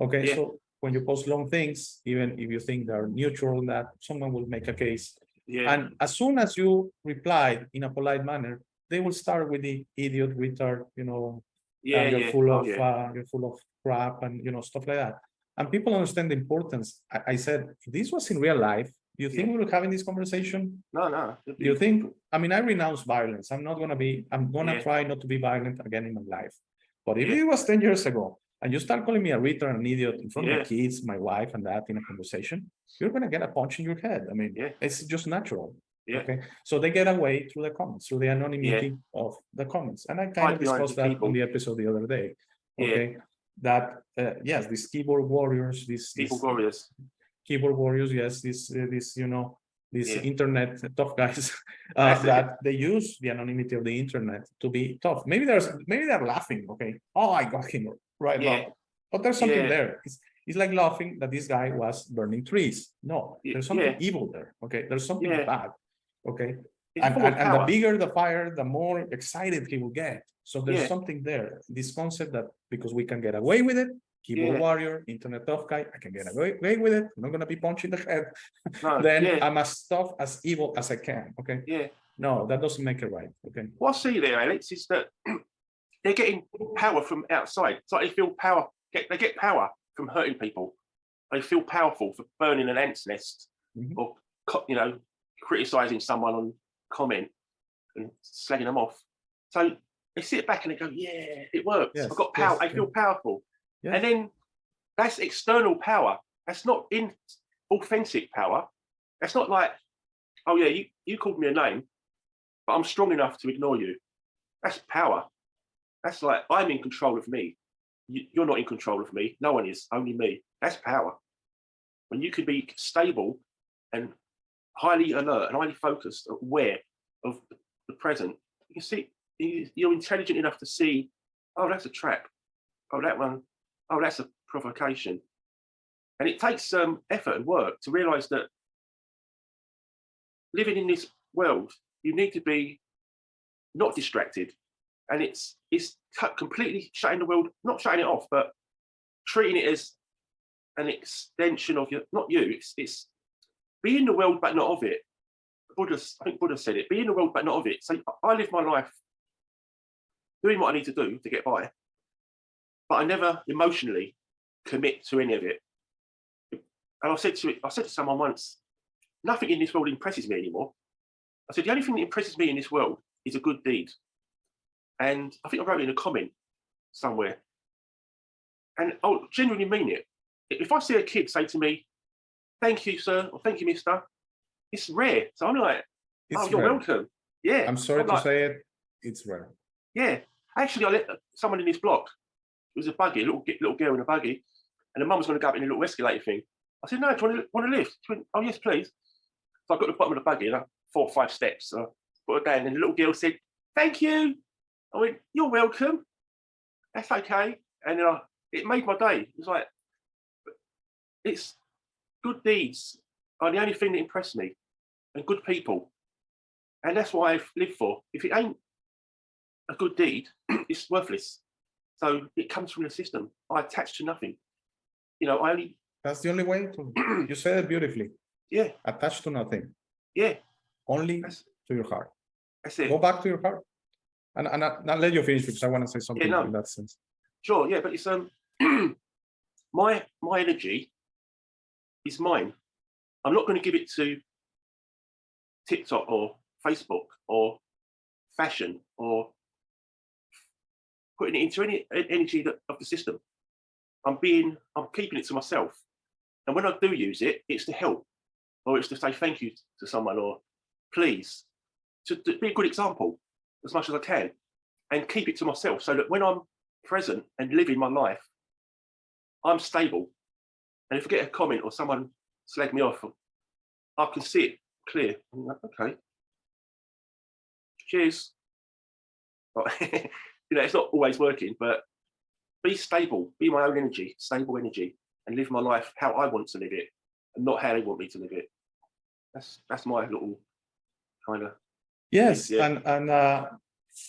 Okay. So when you post long things, even if you think they're neutral, that someone will make a case. And as soon as you reply in a polite manner, they will start with the idiot, retard, you're full of crap and stuff like that. And people understand the importance. I said, if this was in real life, do you think we were having this conversation? No. Do you think? I mean, I renounce violence. I'm gonna try not to be violent again in my life. But if it was 10 years ago, and you start calling me a retard and an idiot in front of my kids, my wife, and that in a conversation, you're gonna get a punch in your head. I mean, it's just natural. Yeah. Okay, so they get away through the comments, through the anonymity of the comments, and I kind Hide of behind discussed the that people. on the episode the other day. Yeah. Okay, that yes, these keyboard warriors, People these warriors. keyboard warriors, yes, this these Yeah. internet tough guys That's it. that they use the anonymity of the internet to be tough. Maybe they're laughing. Okay, oh, I got him right Yeah. now, but there's something Yeah. there. It's like laughing that this guy was burning trees. No, there's something Yeah. evil there. Okay, there's something Yeah. bad. Okay, It's and, full of and the power. bigger the fire, the more excited he will get. So there's Yeah. something there. This concept that because we can get away with it, keyboard Yeah. warrior, internet tough guy, I can get away with it. I'm not gonna be punched in the head. No. Then Yeah. I'm as tough, as evil as I can. Okay. Yeah. No, that doesn't make it right. Okay. What I see there, Alex, is that they're getting power from outside. It's like they feel power. They get power from hurting people. They feel powerful for burning an ant's nest, Mhm. or criticizing someone on comment and slagging them off. So they sit back and they go, "Yeah, it works. Yes, I've got power. yes, I feel powerful." Yeah. And then that's external power. That's not authentic power. That's not like, "Oh yeah, you called me a name, but I'm strong enough to ignore you." That's power. That's like, I'm in control of me. You're not in control of me. No one is, only me. That's power. When you can be stable and highly alert and highly focused, aware of the present, you can see, you're intelligent enough to see, oh, that's a trap. Oh, that one, oh, that's a provocation. And it takes some effort and work to realize that living in this world, you need to be not distracted. And it's completely shutting the world, not shutting it off, but treating it as an extension of not you. It's be in the world but not of it. I think Buddha said it. Be in the world but not of it. So I live my life doing what I need to do to get by, but I never emotionally commit to any of it. And I said to someone once, nothing in this world impresses me anymore. I said, the only thing that impresses me in this world is a good deed. And I think I wrote it in a comment somewhere. And I genuinely mean it. If I see a kid say to me, "Thank you, sir," or "Thank you, mister," it's rare. So I'm like, "Oh, you're rare. welcome." Yeah. I'm sorry to like, say it. It's rare. Yeah. Actually, I let someone in this block. It was a buggy, a little girl in a buggy, and the mum was going to go up in a little escalator thing. I said, "No, do you want a lift?" She went, "Oh, yes, please." So I got to the bottom of the buggy, 4 or 5 steps. So I put her down, and the little girl said, "Thank you." I went, "You're welcome. That's okay." And then it made my day. It was like, it's good deeds are the only thing that impress me, and good people. And that's what I've lived for. If it ain't a good deed, it's worthless. So it comes from the system. I attach to nothing. That's the only way to, you said it beautifully. Yeah. Attached to nothing. Yeah. Only to your heart. That's it. Go back to your heart. And I'll let you finish because I want to say something in that sense. Sure, yeah, but it's my energy is mine. I'm not going to give it to TikTok or Facebook or fashion or putting it into any energy of the system. I'm keeping it to myself. And when I do use it, it's to help, or it's to say thank you to someone, or please, to be a good example as much as I can, and keep it to myself so that when I'm present and living my life, I'm stable. And if I get a comment or someone slag me off, I can see it clear. I'm like, okay, cheers. It's not always working, but be stable, be my own energy, stable energy, and live my life how I want to live it, and not how they want me to live it. That's my little kind of. Yes, yeah.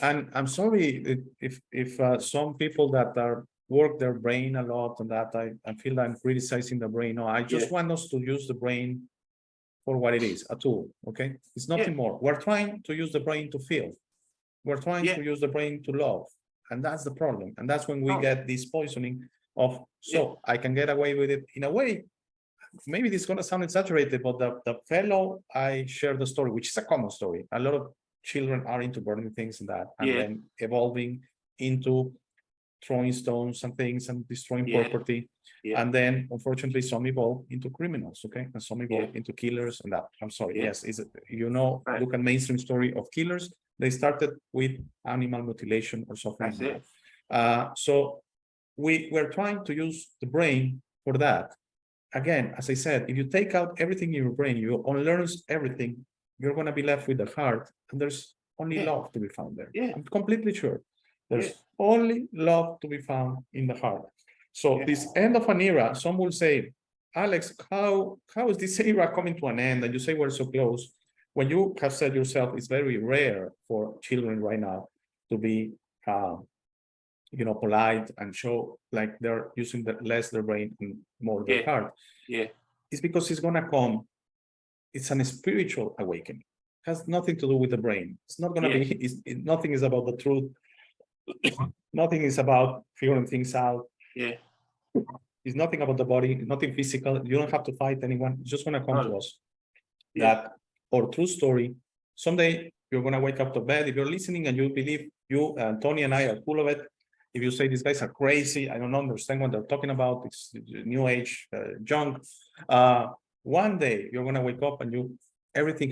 And I'm sorry if some people that work their brain a lot and that I feel I'm criticizing the brain. No, I just want us to use the brain for what it is, a tool. Okay, it's nothing more. We're trying to use the brain to feel. We're trying to use the brain to love, and that's the problem. And that's when we get this poisoning of. So I can get away with it in a way. Maybe this is going to sound exaggerated, but the fellow I shared the story, which is a common story. A lot of children are into burning things and that, and then evolving into throwing stones and things and destroying Yeah. property. Yeah. And then unfortunately some evolve into criminals, okay? And some evolve into killers and that. I'm sorry, Yeah. yes, Right. look at mainstream story of killers. They started with animal mutilation or something That's like it. that. So we're trying to use the brain for that. Again, as I said, if you take out everything in your brain, you unlearn everything, you're going to be left with the heart, and there's only Yeah. love to be found there. Yeah. I'm completely sure. There's Yeah. only love to be found in the heart. So Yeah. this end of an era, some will say, Alex, how is this era coming to an end? And you say we're so close. When you have said yourself, it's very rare for children right now to be polite and show like they're using less their brain and more their Yeah. heart. Yeah. It's because it's gonna come. It's an spiritual awakening. It has nothing to do with the brain. It's not gonna Yeah. be. Nothing is about the truth. Nothing is about figuring things out. Yeah. It's nothing about the body. Nothing physical. You don't have to fight anyone. It's just gonna come to No. us. Yeah. That our true story. Someday you're gonna wake up to bed. If you're listening and you believe Tony and I are full of it. If you say these guys are crazy, I don't understand what they're talking about. It's new age junk. One day you're gonna wake up and everything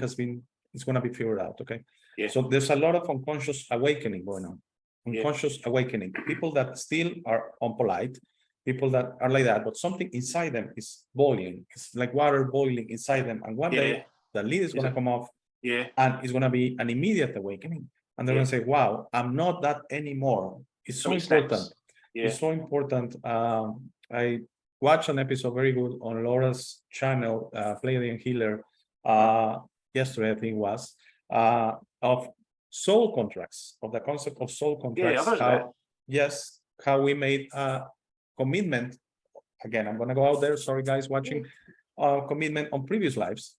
it's gonna be figured out. Okay. Yeah. So there's a lot of unconscious awakening going on. Yeah. Unconscious awakening. People that still are unpolite, people that are like that, but something inside them is boiling. It's like water boiling inside them. And one day the lid is gonna come off. Yeah. And it's gonna be an immediate awakening. And they're gonna say, wow, I'm not that anymore. It's so important. Yeah. It's so important. I watched an episode very good on Laura's channel, Play the Healer, yesterday, I think it was, of soul contracts, of the concept of soul contracts. How we made a commitment. Again, I'm gonna go out there. Sorry, guys, watching. Commitment on previous lives.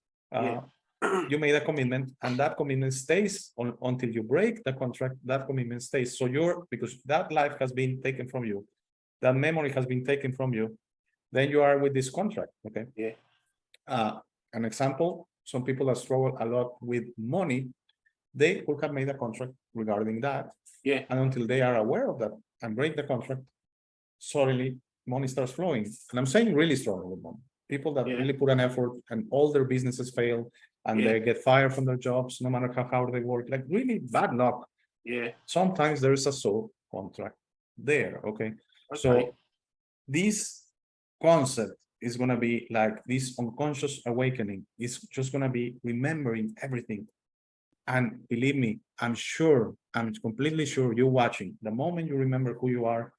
You made a commitment, and that commitment stays until you break the contract. That commitment stays. So because that life has been taken from you, that memory has been taken from you, then you are with this contract. Okay. Yeah. An example: some people that struggle a lot with money, they could have made a contract regarding that. Yeah. And until they are aware of that and break the contract, suddenly money starts flowing. And I'm saying really struggle with money. People that really put an effort and all their businesses fail and they get fired from their jobs, no matter how hard they work, like really bad luck. Yeah. Sometimes there is a soul contract there. Okay. So this concept is going to be like this unconscious awakening. It's just going to be remembering everything. And believe me, I'm completely sure you're watching. The moment you remember who you are,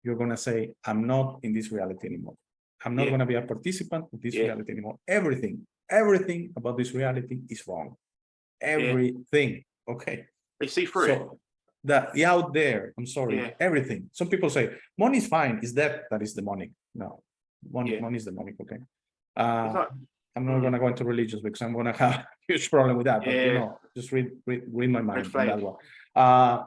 you're going to say, I'm not in this reality anymore. I'm not going to be a participant of this reality anymore. Everything about this reality is wrong. Everything. Okay. They see through it. The out there, I'm sorry, everything. Some people say money is fine. Is that is demonic? No, money is demonic. Okay. I'm not going to go into religions because I'm going to have a huge problem with that. But just read my mind on that one.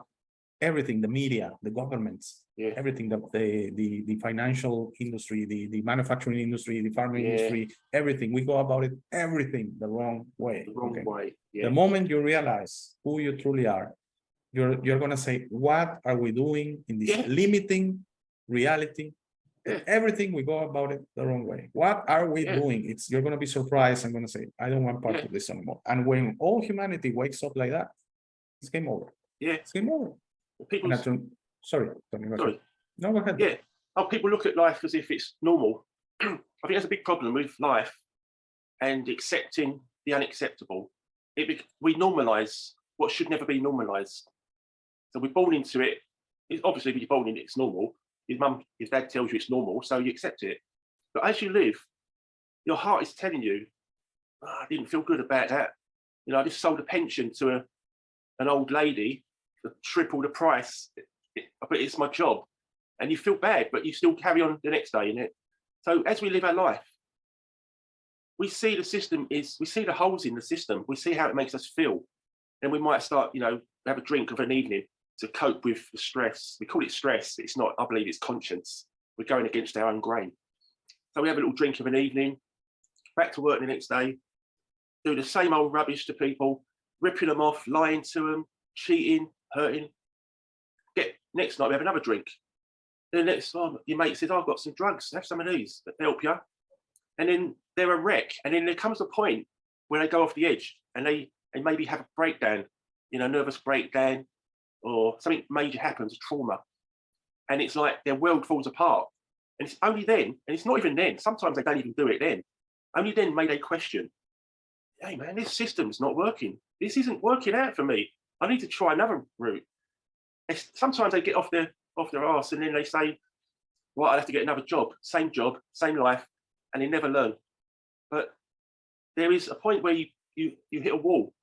Everything, the media, the governments, everything, the financial industry, the manufacturing industry, the farming industry, everything. We go about it, everything the wrong way. The moment you realize who you truly are, you're going to say, what are we doing in this limiting reality? Everything we go about it the wrong way. What are we doing? You're going to be surprised. I'm going to say, I don't want part of this anymore. And when all humanity wakes up like that, it's game over. It's game over. Sorry. No, go ahead. Yeah. People look at life as if it's normal. I think that's a big problem with life and accepting the unacceptable. We normalize what should never be normalized. So we're born into it. Obviously, when you're born in it, it's normal. Your dad tells you it's normal, so you accept it. But as you live, your heart is telling you, I didn't feel good about that. I just sold a pension to an old lady for triple the price, but it's my job. And you feel bad, but you still carry on the next day, innit? So as we live our life, we see we see the holes in the system. We see how it makes us feel. And we might start, have a drink of an evening to cope with the stress. We call it stress. It's not, I believe it's conscience. We're going against our own grain. So we have a little drink of an evening, back to work the next day, do the same old rubbish to people, ripping them off, lying to them, cheating, hurting. Next night we have another drink. then the next time your mate says, I've got some drugs, have some of these that help you. And then they're a wreck. And then there comes a point where they go off the edge and they maybe have a breakdown, nervous breakdown, or something major happens, trauma. And it's like their world falls apart. And it's only then, and it's not even then, sometimes they don't even do it then. Only then may they question, hey man, this system's not working. This isn't working out for me. I need to try another route. Sometimes they get off their arse and then they say, well, I'll have to get another job, same life, and they never learn. But there is a point where you hit a wall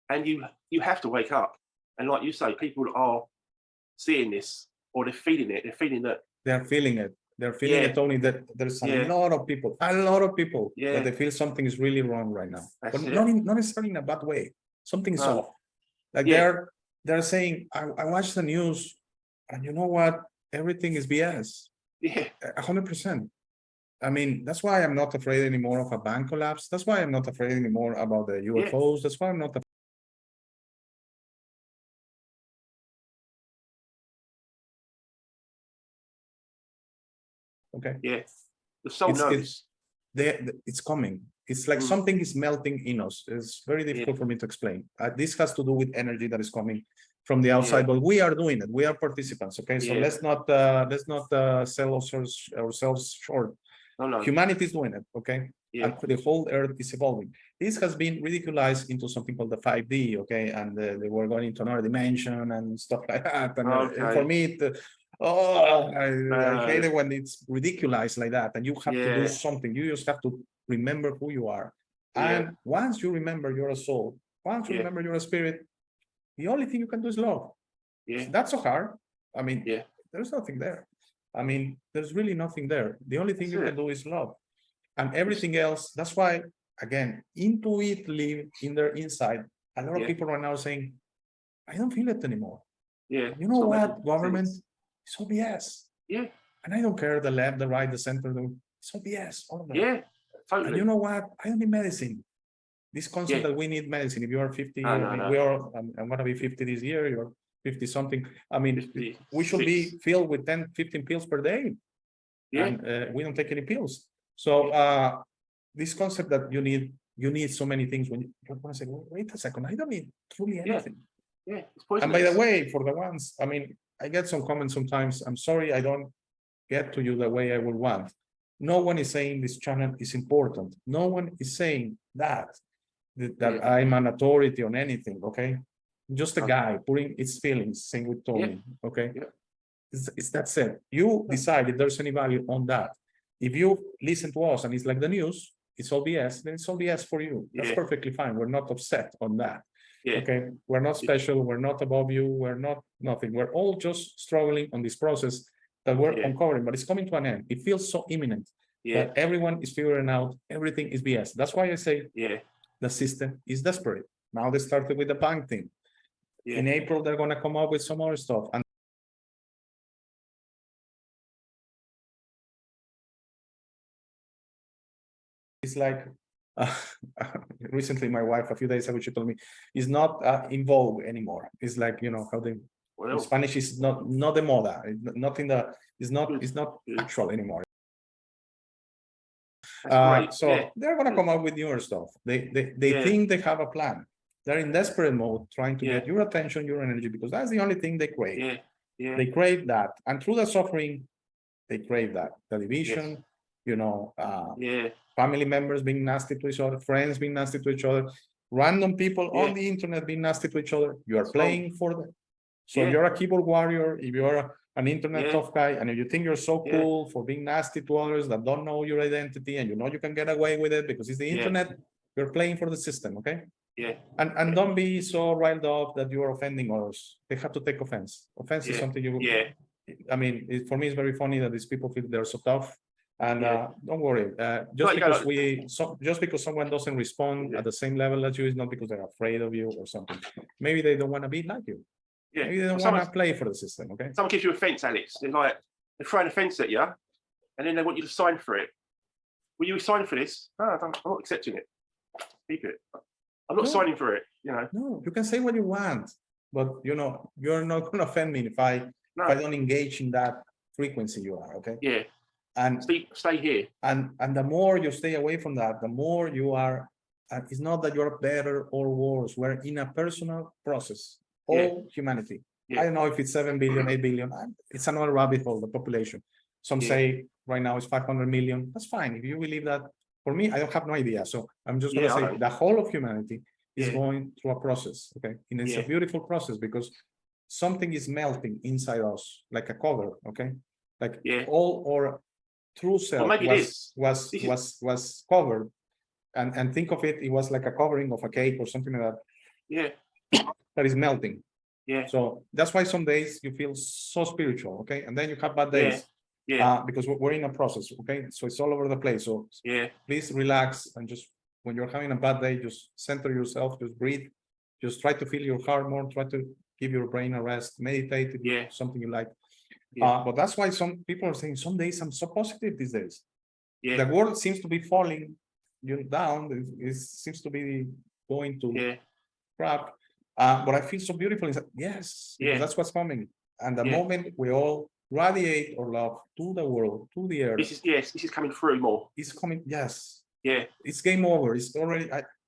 and you have to wake up. And like you say, people are seeing this, or they're feeling it. They're feeling that. They're feeling it. They're feeling it, Tony, that there's a lot of people that they feel something is really wrong right now. That's But it. not necessarily in a bad way. Something is No. off. Like Yeah. they're saying, I watched the news, and you know what? Everything is BS. Yeah, 100%. I mean, that's why I'm not afraid anymore of a bank collapse. That's why I'm not afraid anymore about the UFOs. That's why I'm not. Okay. yeah. The soul It's- knows. It's coming. It's like something is melting in us. It's very difficult for me to explain. This has to do with energy that is coming from the outside, but we are doing it. We are participants. Okay, so let's not sell ourselves short. No. Humanity is doing it. Okay, Yeah. and the whole earth is evolving. This has been ridiculized into something called the 5D. Okay, and they were going into another dimension and stuff like that. And for me, I hate it when it's ridiculized like that. And you have to do something. You just have to remember who you are. And once you remember you're a soul, once you remember you're a spirit, the only thing you can do is love. Yeah. That's so hard. I mean, Yeah. there's nothing there. I mean, there's really nothing there. The only thing you can do is love. And everything else, that's why, again, intuitively in their inside, a lot of people right now are saying, I don't feel it anymore. Yeah. You know what, government? It's all BS. Yeah. And I don't care the left, the right, the center, it's all BS, all of them. Yeah. Totally. And you know what? I don't need medicine. This concept that we need medicine. If you are 50, No. we are, I'm gonna be 50 this year, you're 50 something. I mean, 56. we should be filled with 10, 15 pills per day. Yeah. And we don't take any pills. So this concept that you need so many things when you're gonna say, wait a second, I don't need truly anything. Yeah. It's And by the poisonous. way, for the ones, I mean, I get some comments sometimes. I'm sorry, I don't get to you the way I would want. No one is saying this channel is important. No one is saying that I'm an authority on anything. Okay, just a guy putting his feelings, same with Tony. Okay, it's that said. You decide if there's any value on that. If you listen to us and it's like the news, it's all BS, then it's all BS for you. That's perfectly fine. We're not upset on that. Yeah. Okay, we're not special, we're not above you, we're not nothing. We're all just struggling on this process that we're uncovering, but it's coming to an end. It feels so imminent that everyone is figuring out everything is BS. That's why I say the system is desperate. Now they started with the bank thing. In April, they're gonna come up with some more stuff. And it's like recently my wife a few days ago she told me is not in vogue anymore. It's like, you know, how the Spanish is not the moda, not in the it's not actual anymore. So they're gonna come up with newer stuff. They think they have a plan. They're in desperate mode trying to get your attention, your energy, because that's the only thing they crave. They crave that, and through the suffering they crave that, the division, you know, family members being nasty to each other, friends being nasty to each other, random people on the internet being nasty to each other. You are playing for them. So if you're a keyboard warrior, if you're an internet tough guy, and if you think you're so cool for being nasty to others that don't know your identity, and you know you can get away with it because it's the internet, you're playing for the system, okay? And don't be so riled up that you are offending others. They have to take offense. Offense is something you I mean, for me, it's very funny that these people feel they're so tough. And don't worry, just because someone doesn't respond at the same level as you is not because they're afraid of you or something. Maybe they don't want to be like you. Maybe they don't want to play for the system. Okay. Someone gives you a fence, Alex. They're throwing a fence at you, and then they want you to sign for it. Will you sign for this? No, I'm not accepting it. Keep it. I'm not signing for it. You know. No, you can say what you want, but you know you're not going to offend me if I don't engage in that frequency you are, okay? Yeah. And Stay here. and the more you stay away from that, the more you are, it's not that you're better or worse. We're in a personal process, all humanity. Yeah. I don't know if it's 7 billion, 8 billion, it's another rabbit hole, the population. Some Yeah. say right now it's 500 million. That's fine. If you believe that, for me, I don't have no idea. So I'm just gonna Yeah, I say don't. the whole of humanity is Yeah. going through a process, okay? And it's a Yeah. beautiful process because something is melting inside us, like a cover, okay? Like Yeah. all our true self maybe this was covered. And think of it, it was like a covering of a cake or something like that Yeah. that is melting. Yeah. So that's why some days you feel so spiritual, okay? And then you have bad days. Yeah. Because we're in a process, okay? So it's all over the place. So Yeah. please relax and just when you're having a bad day, just center yourself, just breathe, just try to feel your heart more, try to give your brain a rest, meditate, if Yeah. something you like. Yeah. But that's why some people are saying some days I'm so positive these days. Yeah. The world seems to be falling down. It seems to be going to Yeah. crap. But I feel so beautiful inside. Yes, because Yeah. that's what's coming. And the Yeah. moment we all radiate our love to the world, to the earth, This is coming through more. it's coming. Yes, Yeah. it's game over. It's already.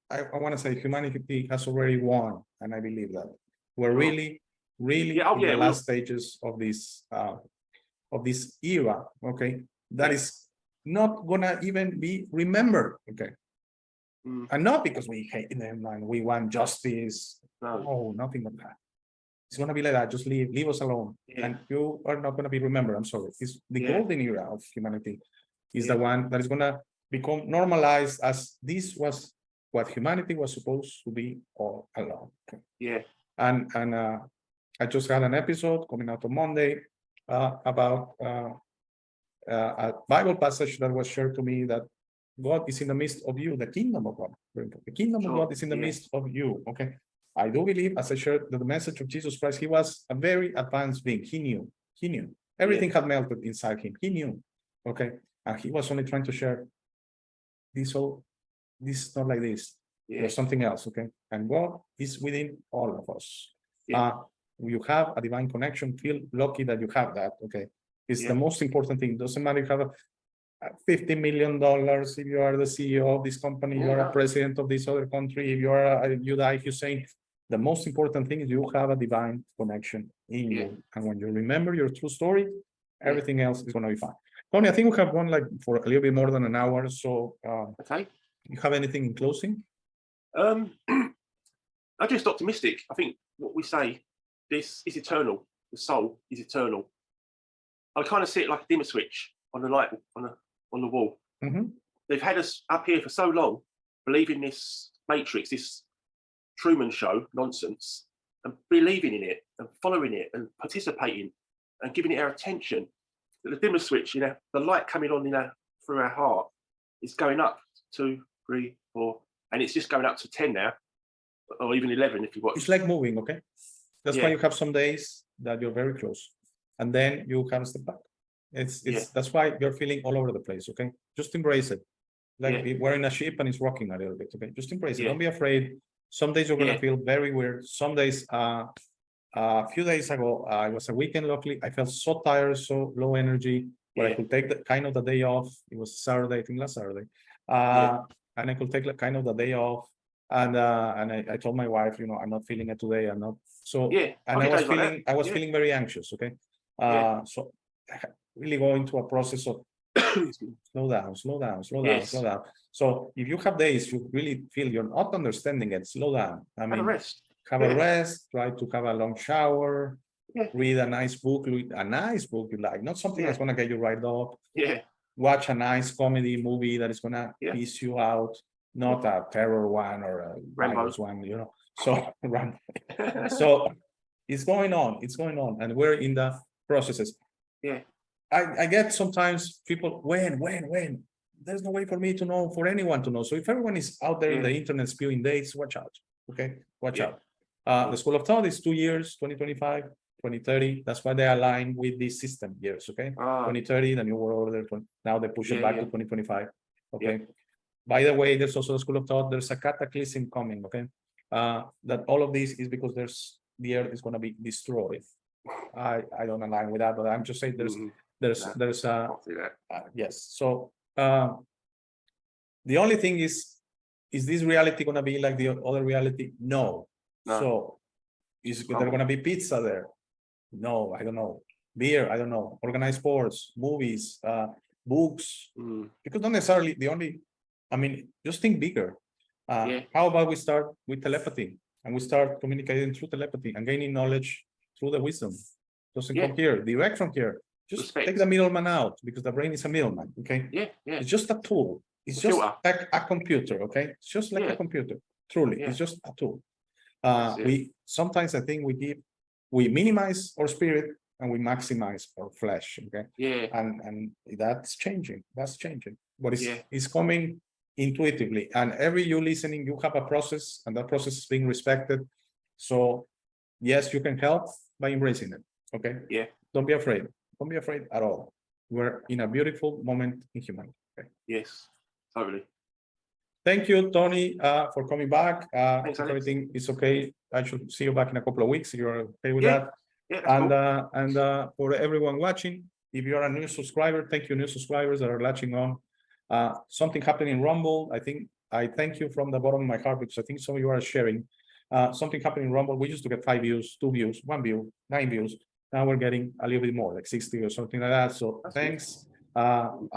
I want to say humanity has already won, and I believe that we're really in the last stages of this era. Okay, that is not gonna even be remembered. Okay. And not because we hate them and we want justice. No, nothing like that. It's gonna be like that. Just leave us alone. Yeah. And you are not gonna be remembered. I'm sorry. It's the golden era of humanity is the Yeah. one that is gonna become normalized as this was what humanity was supposed to be all along. Yeah. And I just had an episode coming out on Monday about a Bible passage that was shared to me that God is in the midst of you, the kingdom of God. The kingdom of God is in the midst of you. Okay. I do believe, as I shared, that the message of Jesus Christ, he was a very advanced being. He knew. Everything had melted inside him. He knew. Okay. And he was only trying to share this is not like this. There's something else. Okay. And God is within all of us. You have a divine connection. Feel lucky that you have that. Okay. It's the most important thing. Doesn't matter if you have $50 million, if you are the CEO of this company, you are a president of this other country, if you are Uday Hussein, the most important thing is you have a divine connection in you. And when you remember your true story, everything else is going to be fine. Tony, I think we have gone like for a little bit more than an hour. So okay. You have anything in closing? I'm just optimistic. I think what we say, this is eternal. The soul is eternal. I kind of see it like a dimmer switch on the light on the wall. They've had us up here for so long, believing this matrix, this Truman Show nonsense, and believing in it and following it and participating and giving it our attention. The dimmer switch, the light coming on through our heart is going up 2, 3, 4, and it's just going up to 10 now, or even 11 if you watch. It's like moving, okay? That's why you have some days that you're very close, and then you have a step back. That's why you're feeling all over the place, okay? Just embrace it. Like we're in a ship and it's rocking a little bit, okay? Just embrace it. Don't be afraid. Some days you're gonna feel very weird. Some days, a few days ago, it was a weekend. Luckily, I felt so tired, so low energy, but I could take the day off. It was Saturday, I think last Saturday, and I could take kind of the day off. And I told my wife, I'm not feeling it today. I'm not so. And I was feeling very anxious. Okay, so really go into a process of slow down. So if you have days you really feel you're not understanding it, slow down. I mean, have a rest, try to have a long shower, read a nice book you like, not something that's going to get you right up. Watch a nice comedy movie that is going to piece you out, not a terror one or a virus one, So, so it's going on, and we're in the processes. I get sometimes people, when? There's no way for me to know, for anyone to know. So if everyone is out there in the internet spewing dates, watch out. Okay, watch out. The School of Thought is 2 years, 2025, 2030. That's why they align with this system years. Okay, 2030, the New World Order. Now they push it back to 2025. Okay. By the way, there's also the School of Thought. There's a cataclysm coming. Okay, that all of this is because the earth is going to be destroyed. I don't align with that, but I'm just saying There's No. there's a Can't do that. yes. So the only thing is this reality gonna be like the other reality? No. No. So is there gonna be pizza there? No, I don't know. Beer, I don't know. Organized sports, movies, books, Mm. because not necessarily the only, I mean, just think bigger. Yeah. How about we start with telepathy and we start communicating through telepathy and gaining knowledge through the wisdom? Doesn't Yeah. come here, direct from here. Just Respect. take the middleman out because the brain is a middleman. Okay. Yeah, yeah. It's just a tool. It's A just filter. like a computer. Okay. It's just like a Yeah. computer. Truly, Yeah. it's just a tool. That's it. We sometimes I think we minimize our spirit and we maximize our flesh. Okay. Yeah, And that's changing. That's changing. But Yeah. it's coming intuitively. And every you listening, you have a process, and that process is being respected. So yes, you can help by embracing it. Okay. Yeah. Don't be afraid. Don't be afraid at all. We're in a beautiful moment in humanity. Okay. yes, totally. Thank you, Tony, for coming back. Thanks, If Alex. everything is okay, I should see you back in a couple of weeks. You're okay with Yeah, that? Yeah, that's And cool. for everyone watching, if you are a new subscriber, thank you, new subscribers that are latching on. Something happened in Rumble. I thank you from the bottom of my heart because I think some of you are sharing. Something happened in Rumble. We used to get 5 views, 2 views, 1 view, 9 views. Now we're getting a little bit more, like 60 or something like that. So That's good. thanks.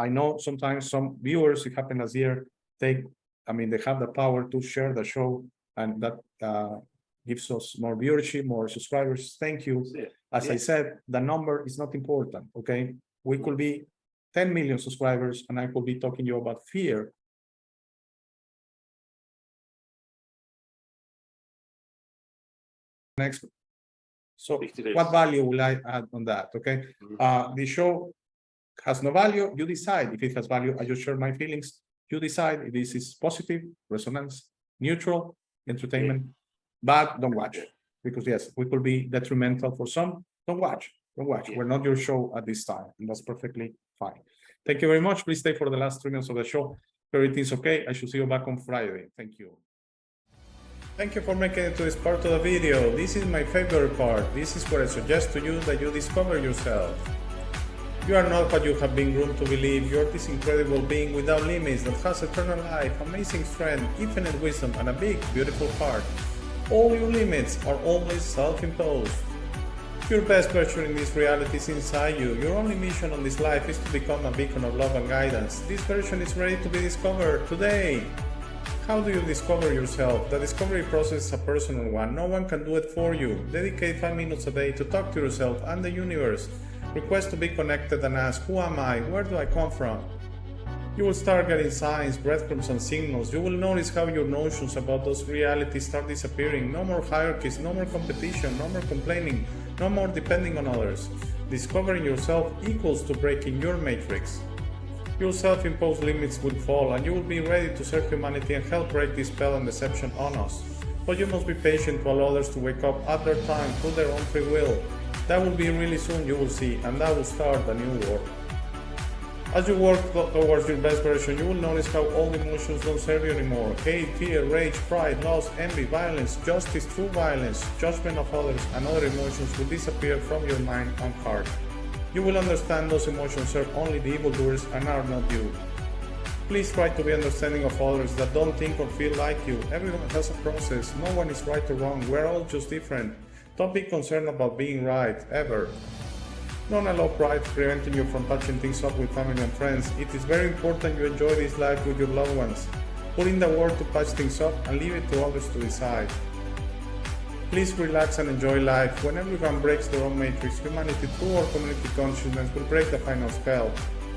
I know sometimes some viewers, it happened last year, they have the power to share the show, and that gives us more viewership, more subscribers. Thank you. That's it. As I Yeah. said, the number is not important, okay? We could be 10 million subscribers and I could be talking to you about fear. Next. So Speak to this. what value will I add on that, okay? Mhm. The show has no value, you decide if it has value. I just share my feelings. You decide if this is positive, resonance, neutral, entertainment, but don't watch. Because yes, we could be detrimental for some. Don't watch. Yeah. We're not your show at this time, and that's perfectly fine. Thank you very much. Please stay for the last 3 minutes of the show. If everything's okay, I should see you back on Friday. Thank you. Thank you for making it to this part of the video. This is my favorite part. This is where I suggest to you that you discover yourself. You are not what you have been groomed to believe. You are this incredible being without limits that has eternal life, amazing strength, infinite wisdom, and a big, beautiful heart. All your limits are only self-imposed. Your best version in this reality is inside you. Your only mission on this life is to become a beacon of love and guidance. This version is ready to be discovered today. How do you discover yourself? The discovery process is a personal one. No one can do it for you. Dedicate 5 minutes a day to talk to yourself and the universe. Request to be connected and ask, who am I? Where do I come from? You will start getting signs, breadcrumbs, and signals. You will notice how your notions about those realities start disappearing. No more hierarchies, no more competition, no more complaining, no more depending on others. Discovering yourself equals to breaking your matrix. Your self-imposed limits will fall and you will be ready to serve humanity and help break this spell and deception on us. But you must be patient to allow others to wake up at their time through their own free will. That will be really soon, you will see, and that will start a new world. As you work towards your best version, you will notice how all emotions don't serve you anymore. Hate, fear, rage, pride, loss, envy, violence, justice, true violence, judgment of others, and other emotions will disappear from your mind and heart. You will understand those emotions serve only the evildoers and are not you. Please try to be understanding of others that don't think or feel like you. Everyone has a process. No one is right or wrong. We're all just different. Don't be concerned about being right, ever. Don't allow pride preventing you from patching things up with family and friends. It is very important you enjoy this life with your loved ones. Put in the work to patch things up and leave it to others to decide. Please relax and enjoy life. When everyone breaks their own matrix, humanity through our community consciousness will break the final spell.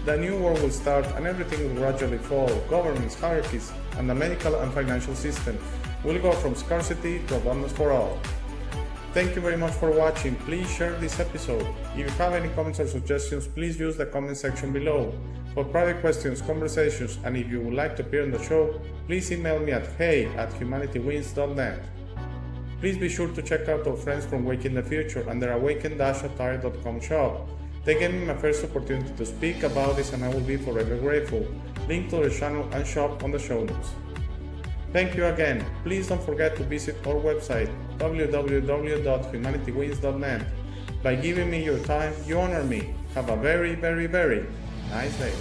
The new world will start and everything will gradually fall. Governments, hierarchies, and the medical and financial system will go from scarcity to abundance for all. Thank you very much for watching. Please share this episode. If you have any comments or suggestions, please use the comment section below. For private questions, conversations, and if you would like to appear on the show, please email me at hey@humanitywins.net. Please be sure to check out our friends from Waking the Future and their awaken-attire.com shop. They gave me my first opportunity to speak about this and I will be forever grateful. Link to their channel and shop on the show notes. Thank you again. Please don't forget to visit our website www.humanitywins.net. By giving me your time, you honor me. Have a very, very, very nice day.